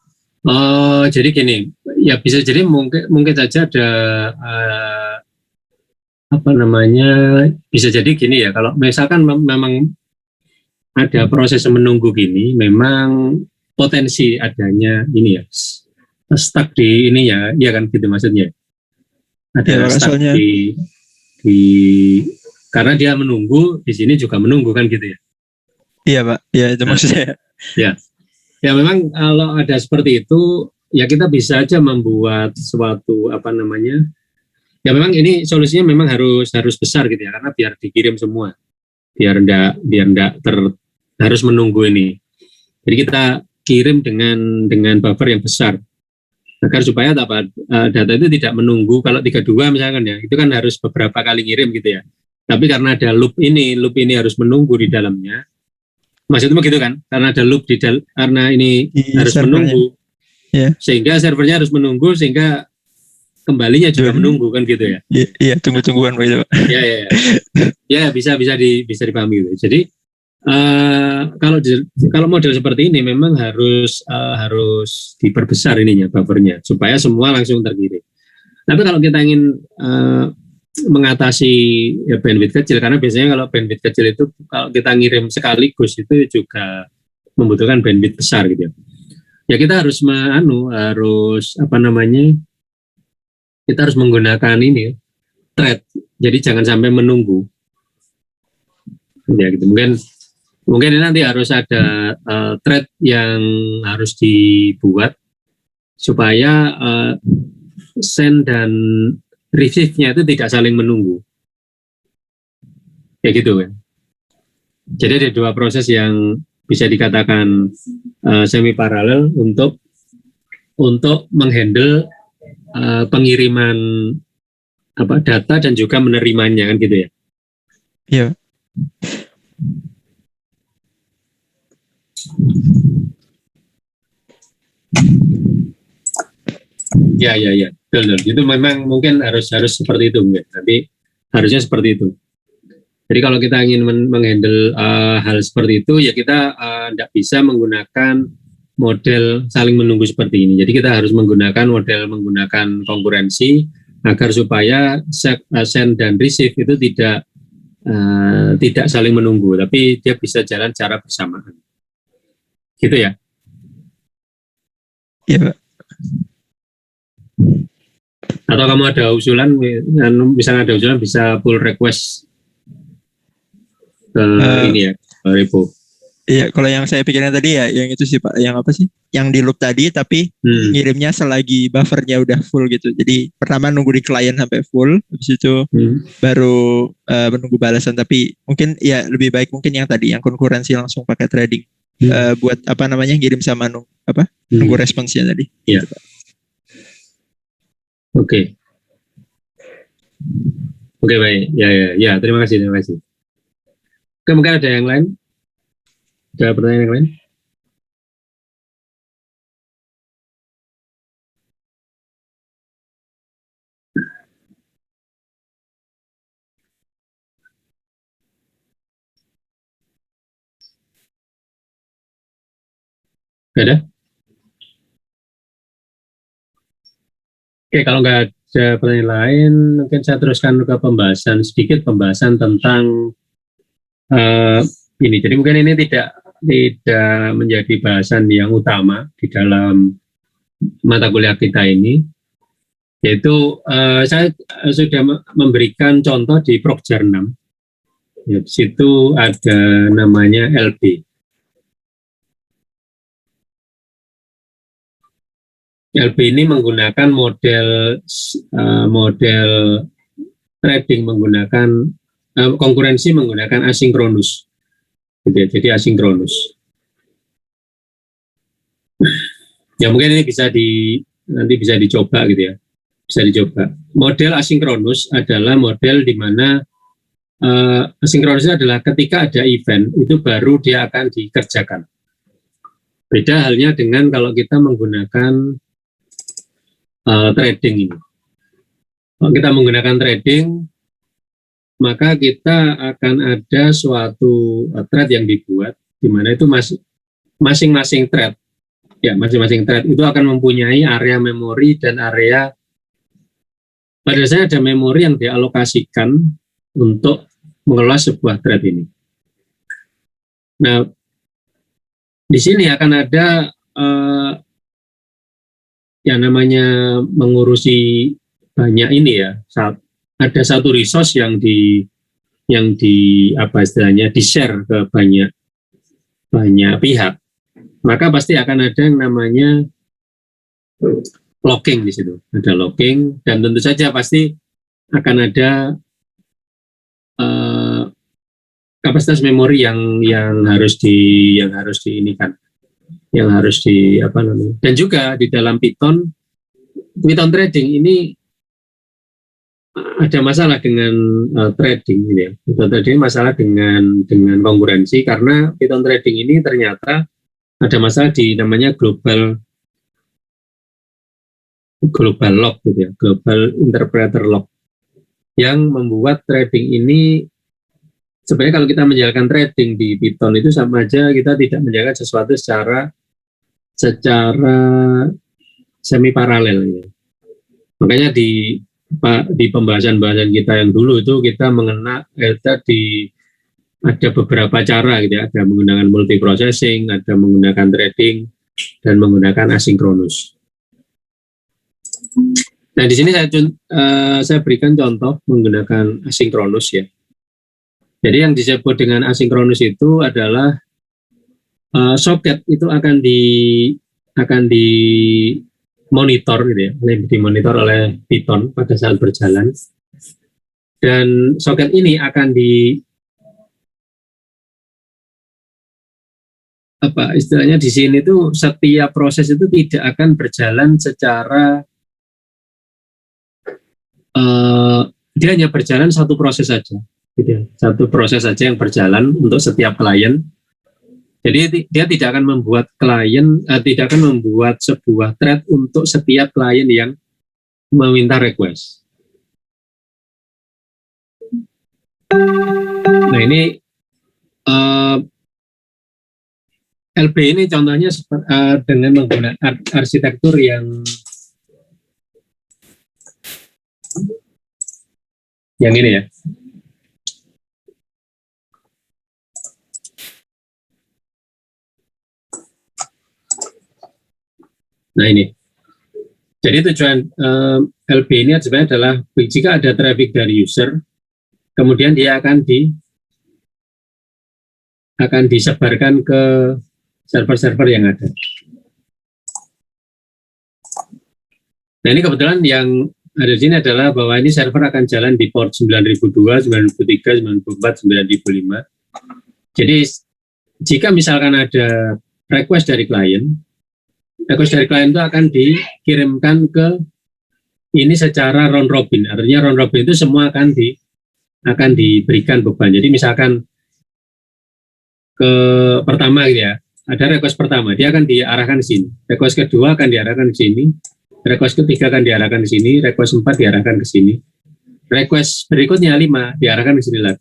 jadi gini, ya bisa jadi mungkin saja ada bisa jadi gini ya. Kalau misalkan memang ada proses menunggu gini, memang potensi adanya ini ya stuck di ini ya kan gitu maksudnya. Ada Ya, stuck soalnya di karena dia menunggu di sini juga menunggu kan gitu ya. iya, Pak. Ya itu maksudnya. Ya memang kalau ada seperti itu ya kita bisa aja membuat suatu ya memang ini solusinya memang harus besar gitu ya, karena biar dikirim semua, biar enggak harus menunggu ini. Jadi kita kirim dengan buffer yang besar agar supaya data itu tidak menunggu. Kalau 32 misalkan ya, itu kan harus beberapa kali ngirim gitu ya. Tapi karena ada loop ini harus menunggu di dalamnya. Maksudnya begitu kan? Karena ada loop karena ini harus servernya. menunggu. Ya. Sehingga servernya harus menunggu, sehingga kembalinya juga menunggu kan gitu ya. Iya, tunggu-tungguan begitu, Pak. Ya, bisa dipahami gitu. Jadi kalau model seperti ini memang harus diperbesar ininya buffernya supaya semua langsung terkirim. Tapi kalau kita ingin mengatasi ya bandwidth kecil, karena biasanya kalau bandwidth kecil itu kalau kita ngirim sekaligus itu juga membutuhkan bandwidth besar gitu ya. Ya kita harus kita harus menggunakan ini thread. Jadi jangan sampai menunggu. Ya gitu. Mungkin ini nanti harus ada thread yang harus dibuat supaya send dan receive-nya itu tidak saling menunggu. Ya gitu kan. Jadi ada dua proses yang bisa dikatakan semi paralel untuk menghandle pengiriman data dan juga menerimanya kan gitu ya. Iya. Ya. Betul. Itu memang mungkin harus seperti itu mungkin. Tapi harusnya seperti itu. Jadi kalau kita ingin menghandle hal seperti itu, ya kita tidak bisa menggunakan model saling menunggu seperti ini. Jadi kita harus menggunakan konkurensi agar supaya send dan receive itu tidak saling menunggu, tapi dia bisa jalan secara bersamaan. Gitu ya? Iya, Pak. Atau kamu ada usulan, misalnya ada usulan bisa pull request ke ini ya, ke repo. Iya, kalau yang saya pikirin tadi ya, yang itu sih Pak, yang apa sih? Yang di loop tadi, tapi ngirimnya selagi buffernya udah full gitu. Jadi pertama nunggu di klien sampai full, habis itu baru menunggu balasan. Tapi mungkin ya lebih baik mungkin yang tadi, yang konkurensi langsung pakai trading. Buat apa namanya, ngirim sama nunggu responsnya tadi. Iya. Oke. Oke, baik. Ya, terima kasih. Oke, mungkin ada yang lain? Ada pertanyaan yang lain? Nggak ada? Oke, kalau nggak ada pertanyaan lain, mungkin saya teruskan ke sedikit pembahasan tentang ini. Jadi mungkin ini tidak menjadi bahasan yang utama di dalam mata kuliah kita ini, yaitu saya sudah memberikan contoh di Prokjar 6. Ya, di situ ada namanya LB. LB ini menggunakan model trading menggunakan konkurensi menggunakan asinkronus. Gitu ya, jadi asinkronus. Ya mungkin ini nanti bisa dicoba gitu ya. Bisa dicoba. Model asinkronus adalah model di mana asinkronus adalah ketika ada event itu baru dia akan dikerjakan. Beda halnya dengan kalau kita menggunakan trading ini. Kalau kita menggunakan trading, maka kita akan ada suatu thread yang dibuat, di mana itu masing-masing thread itu akan mempunyai area memori dan area, pada dasarnya ada memori yang dialokasikan untuk mengelola sebuah thread ini. Nah, di sini akan ada yang namanya mengurusi banyak ini ya. Ada satu resource yang di apa istilahnya di-share ke banyak pihak. Maka pasti akan ada yang namanya locking di situ. Ada locking dan tentu saja pasti akan ada kapasitas memori yang harus diinikan, yang harus di apa namanya. Dan juga di dalam Python trading ini ada masalah dengan trading ini ya. Python trading masalah dengan konkurensi karena Python trading ini ternyata ada masalah di namanya global lock gitu ya, global interpreter lock, yang membuat trading ini sebenarnya kalau kita menjalankan trading di Python itu sama aja kita tidak menjalankan sesuatu secara semi paralel gitu. Makanya di pembahasan kita yang dulu itu kita ada beberapa cara gitu ya, ada menggunakan multiprocessing, ada menggunakan trading, dan menggunakan asinkronus. Nah di sini saya berikan contoh menggunakan asinkronus ya. Jadi yang disebut dengan asinkronus itu adalah soket itu akan dimonitor gitu ya, dimonitor oleh Python pada saat berjalan, dan soket ini akan apa istilahnya di sini tuh setiap proses itu tidak akan berjalan secara dia hanya berjalan satu proses saja gitu ya. Satu proses saja yang berjalan untuk setiap klien. Jadi dia tidak akan membuat tidak akan membuat sebuah thread untuk setiap klien yang meminta request. Nah ini LB ini contohnya dengan menggunakan arsitektur yang ini ya. Nah ini. Jadi tujuan LB ini sebenarnya adalah jika ada traffic dari user, kemudian dia akan akan disebarkan ke server-server yang ada. Nah ini kebetulan yang ada di sini adalah bahwa ini server akan jalan di port 9002, 9003, 9004, 9005. Jadi jika misalkan ada request dari klien itu akan dikirimkan ke ini secara round robin. Artinya round robin itu semua akan diberikan beban. Jadi misalkan ke pertama gitu ya, ada request pertama, dia akan diarahkan ke sini. Request kedua akan diarahkan ke sini. Request ketiga akan diarahkan ke sini. Request 4 diarahkan ke sini. Request berikutnya 5 diarahkan ke sini lagi.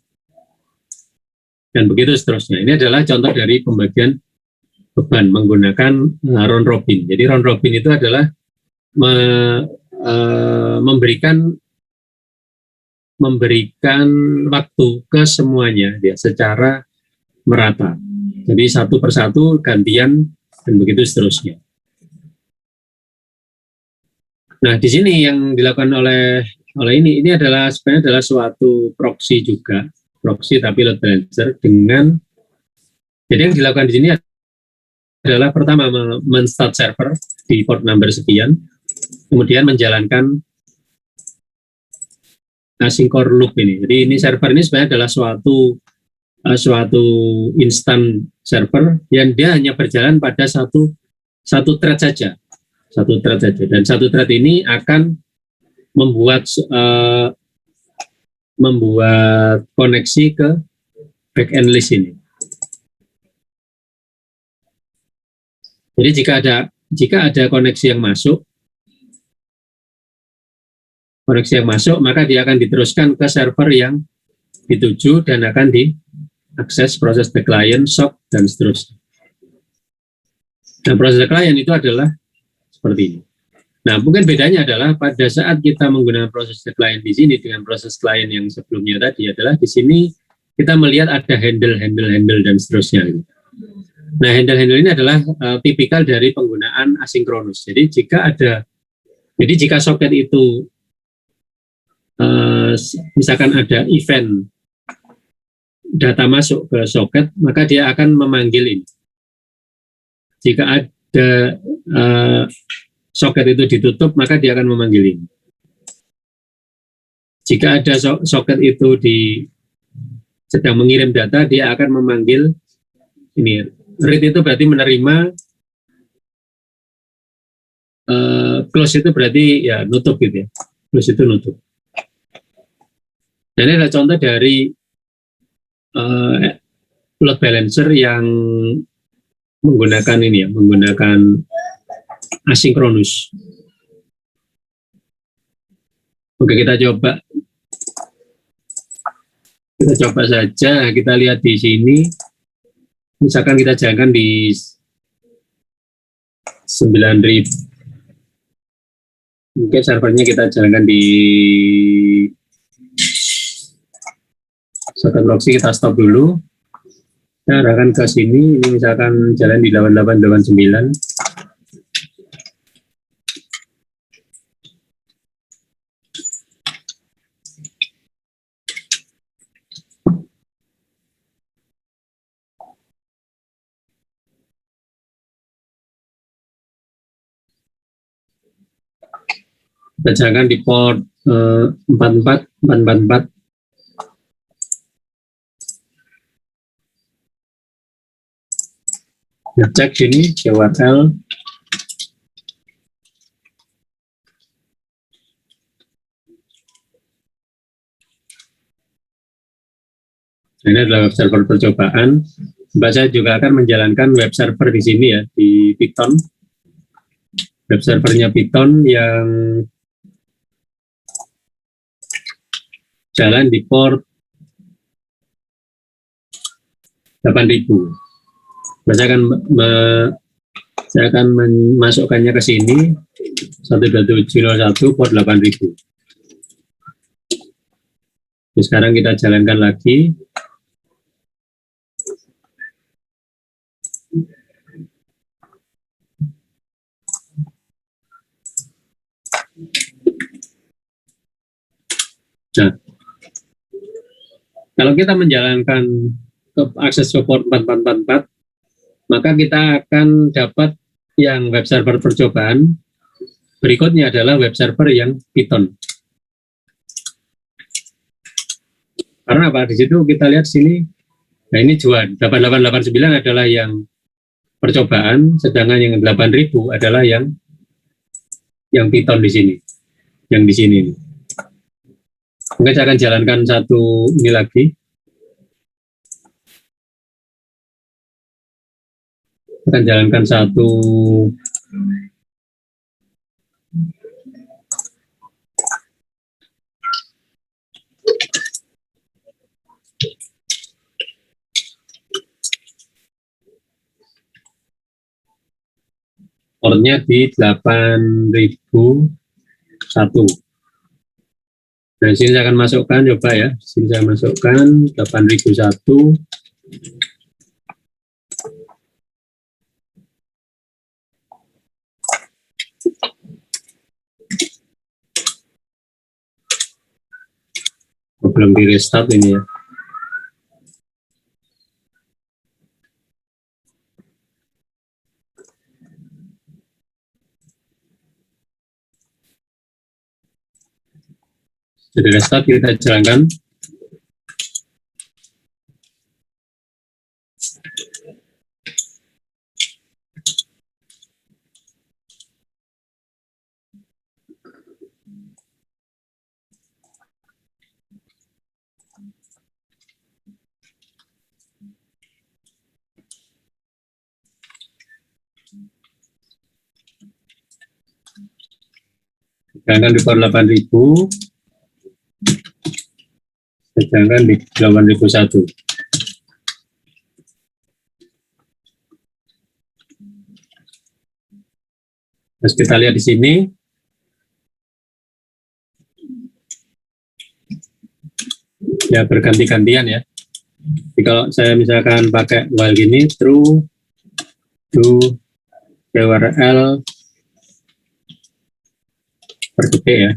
Dan begitu seterusnya. Ini adalah contoh dari pembagian beban menggunakan round robin. Jadi round robin itu adalah memberikan waktu ke semuanya ya, secara merata. Jadi satu persatu gantian dan begitu seterusnya. Nah, di sini yang dilakukan oleh ini adalah sebenarnya adalah suatu proxy juga, proxy tapi load balancer dengan. Jadi yang dilakukan di sini adalah pertama men-start server di port number sekian, kemudian menjalankan asynchronous loop ini. Jadi ini server ini sebenarnya adalah suatu instan server yang dia hanya berjalan pada satu thread saja. Dan satu thread ini akan membuat koneksi ke backend list ini. Jadi jika ada koneksi yang masuk, maka dia akan diteruskan ke server yang dituju dan akan diakses proses the client, SOC, dan seterusnya. Nah, proses the client itu adalah seperti ini. Nah, mungkin bedanya adalah pada saat kita menggunakan proses the client di sini dengan proses client yang sebelumnya tadi adalah di sini kita melihat ada handle dan seterusnya. Nah, handle ini adalah tipikal dari penggunaan asinkronus. Jadi jika soket itu misalkan ada event data masuk ke soket, maka dia akan memanggil ini. Jika ada soket itu ditutup, maka dia akan memanggil ini. Jika ada soket itu sedang mengirim data, dia akan memanggil ini. Read itu berarti menerima, close itu berarti ya nutup gitu ya. Close itu nutup. Dan ini adalah contoh dari load balancer yang menggunakan ini ya, menggunakan asinkronus. Oke, kita coba saja. Kita lihat di sini. Misalkan kita jalankan di 9.000. Mungkin servernya kita jalankan di soket proxy, kita stop dulu. Kita arahkan ke sini, ini misalkan jalan di 8889. Kita jalankan di port 44444. Ngecek sini URL. Ini adalah web server percobaan. Mbak saya juga akan menjalankan web server di sini ya, di Python. Web servernya Python yang jalan di port 8000. Saya akan memasukkannya ke sini 12701 port 8000. Jadi sekarang kita jalankan lagi. Nah, kalau kita menjalankan ke akses ke port 4444, maka kita akan dapat yang web server percobaan. Berikutnya adalah web server yang Python. Karena apa? Di situ kita lihat sini, nah ini Juan 8889 adalah yang percobaan, sedangkan yang 8000 adalah yang Python di sini, yang di sini. Mungkin saya akan jalankan satu ini lagi. Akan jalankan satu portnya di 8001. Nah, sini saya akan masukkan, coba ya. Sini saya masukkan 8001. Belum di restart ini ya. Jadi restart kita jalankan. Sedangkan di port 8000, sedangkan di 8001. Terus kita lihat di sini, ya berganti-gantian ya. Jadi kalau saya misalkan pakai while gini, true, do, URL, per detik ya.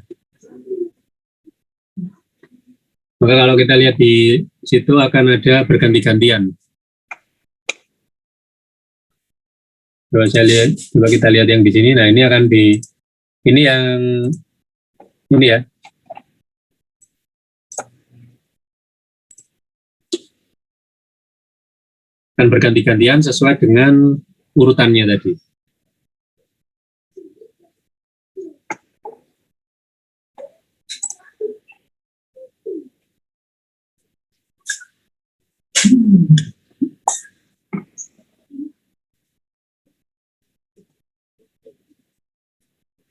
Maka kalau kita lihat di situ akan ada berganti-gantian. Coba kita lihat yang di sini. Nah, ini akan ini ya. Akan berganti-gantian sesuai dengan urutannya tadi.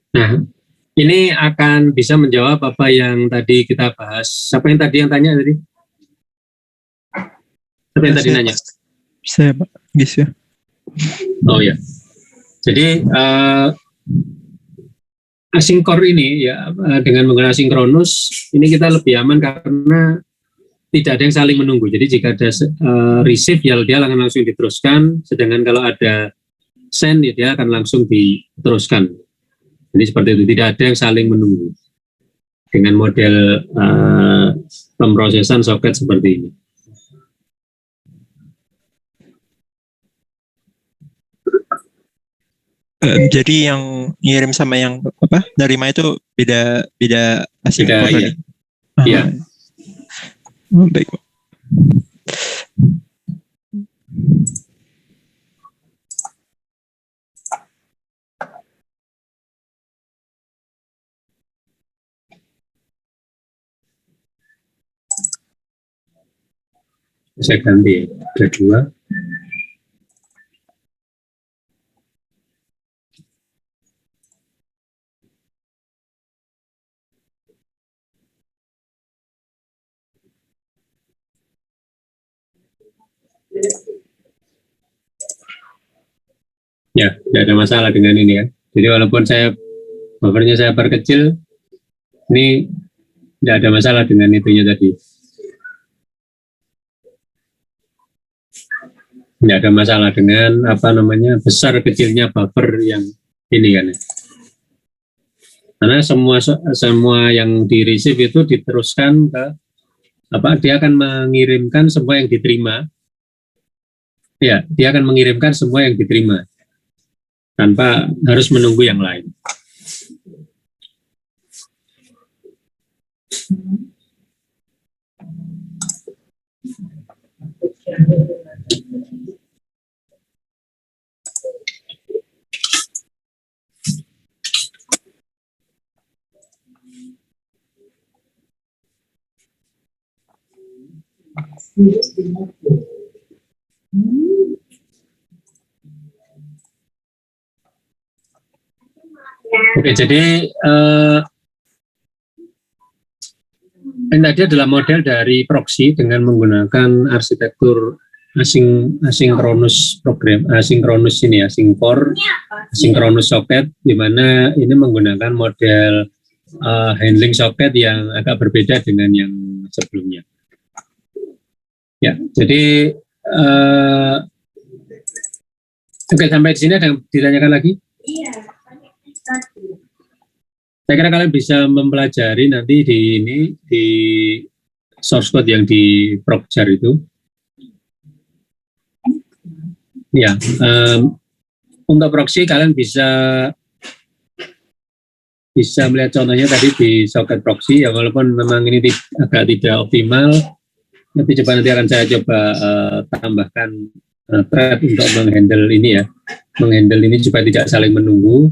Nah, ini akan bisa menjawab apa yang tadi kita bahas. Siapa yang tadi yang tanya tadi? Siapa yang tadi nanya? Bisa ya Pak, bisa. Oh ya. Jadi asyncore ini ya dengan menggunakan sinkronus ini kita lebih aman karena tidak ada yang saling menunggu. Jadi jika ada receive ya dia akan langsung diteruskan, sedangkan kalau ada send ya dia akan langsung diteruskan. Jadi seperti itu, tidak ada yang saling menunggu dengan model pemrosesan soket seperti ini. Jadi yang ngirim sama yang apa nerima itu beda asynchronous tadi. Iya. Baik Pak. Saya ganti kedua. Ya, tidak ada masalah dengan ini ya. Jadi walaupun buffernya saya perkecil, ini tidak ada masalah dengan itunya tadi. Tidak ada masalah dengan besar kecilnya buffer yang ini kan. Karena semua yang di receive itu diteruskan ke dia akan mengirimkan semua yang diterima Ya, dia akan mengirimkan semua yang diterima tanpa harus menunggu yang lain. Oke, jadi ini tadi adalah model dari proxy dengan menggunakan arsitektur asinkronus program, asinkronus ini ya, asinkronus socket, di mana ini menggunakan model handling socket yang agak berbeda dengan yang sebelumnya. Ya, jadi oke, sampai di sini ada yang ditanyakan lagi? Iya. Saya kira kalian bisa mempelajari nanti di source code yang di Prokjar itu. Ya, untuk proxy kalian bisa melihat contohnya tadi di socket proxy ya, walaupun memang ini agak tidak optimal, tapi coba nanti akan saya coba tambahkan thread untuk menghandle ini ya, menghandle ini supaya tidak saling menunggu.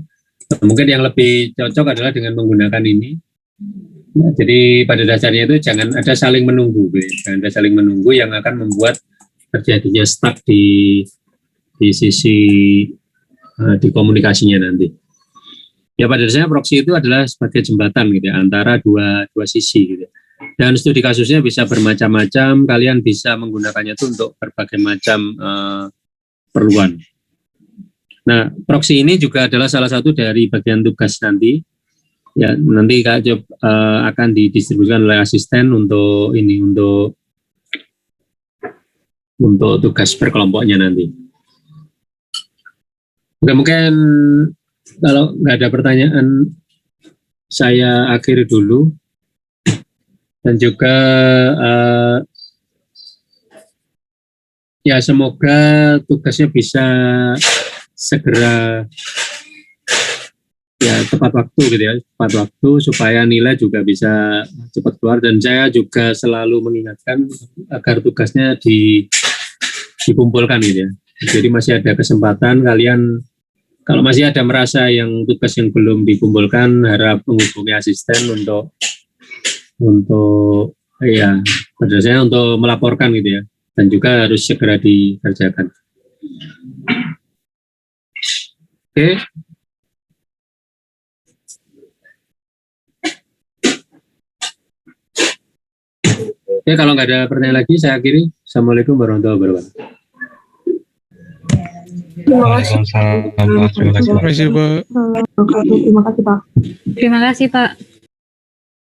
Mungkin yang lebih cocok adalah dengan menggunakan ini. Ya, jadi pada dasarnya itu jangan ada saling menunggu, jangan ada saling menunggu yang akan membuat terjadinya stuck di sisi di komunikasinya nanti. Ya pada dasarnya proxy itu adalah sebagai jembatan gitu ya, antara dua sisi gitu. Dan studi kasusnya bisa bermacam-macam, kalian bisa menggunakannya itu untuk berbagai macam perluan. Nah, proxy ini juga adalah salah satu dari bagian tugas nanti. Ya, nanti Kak Job akan didistribusikan oleh asisten untuk ini, untuk tugas berkelompoknya nanti. Oke, mungkin kalau nggak ada pertanyaan, saya akhiri dulu. Dan juga ya semoga tugasnya bisa segera ya tepat waktu gitu ya, tepat waktu supaya nilai juga bisa cepat keluar. Dan saya juga selalu mengingatkan agar tugasnya dikumpulkan gitu ya. Jadi masih ada kesempatan kalian, kalau masih ada merasa yang tugas yang belum dikumpulkan, harap menghubungi asisten untuk ya pada saya untuk melaporkan gitu ya, dan juga harus segera dikerjakan. Oke. Oke, kalau nggak ada pertanyaan lagi, saya akhiri. Assalamualaikum warahmatullahi wabarakatuh. Terima kasih. Waalaikumsalam. Terima kasih, Pak. Terima kasih, Pak. Terima kasih, Pak.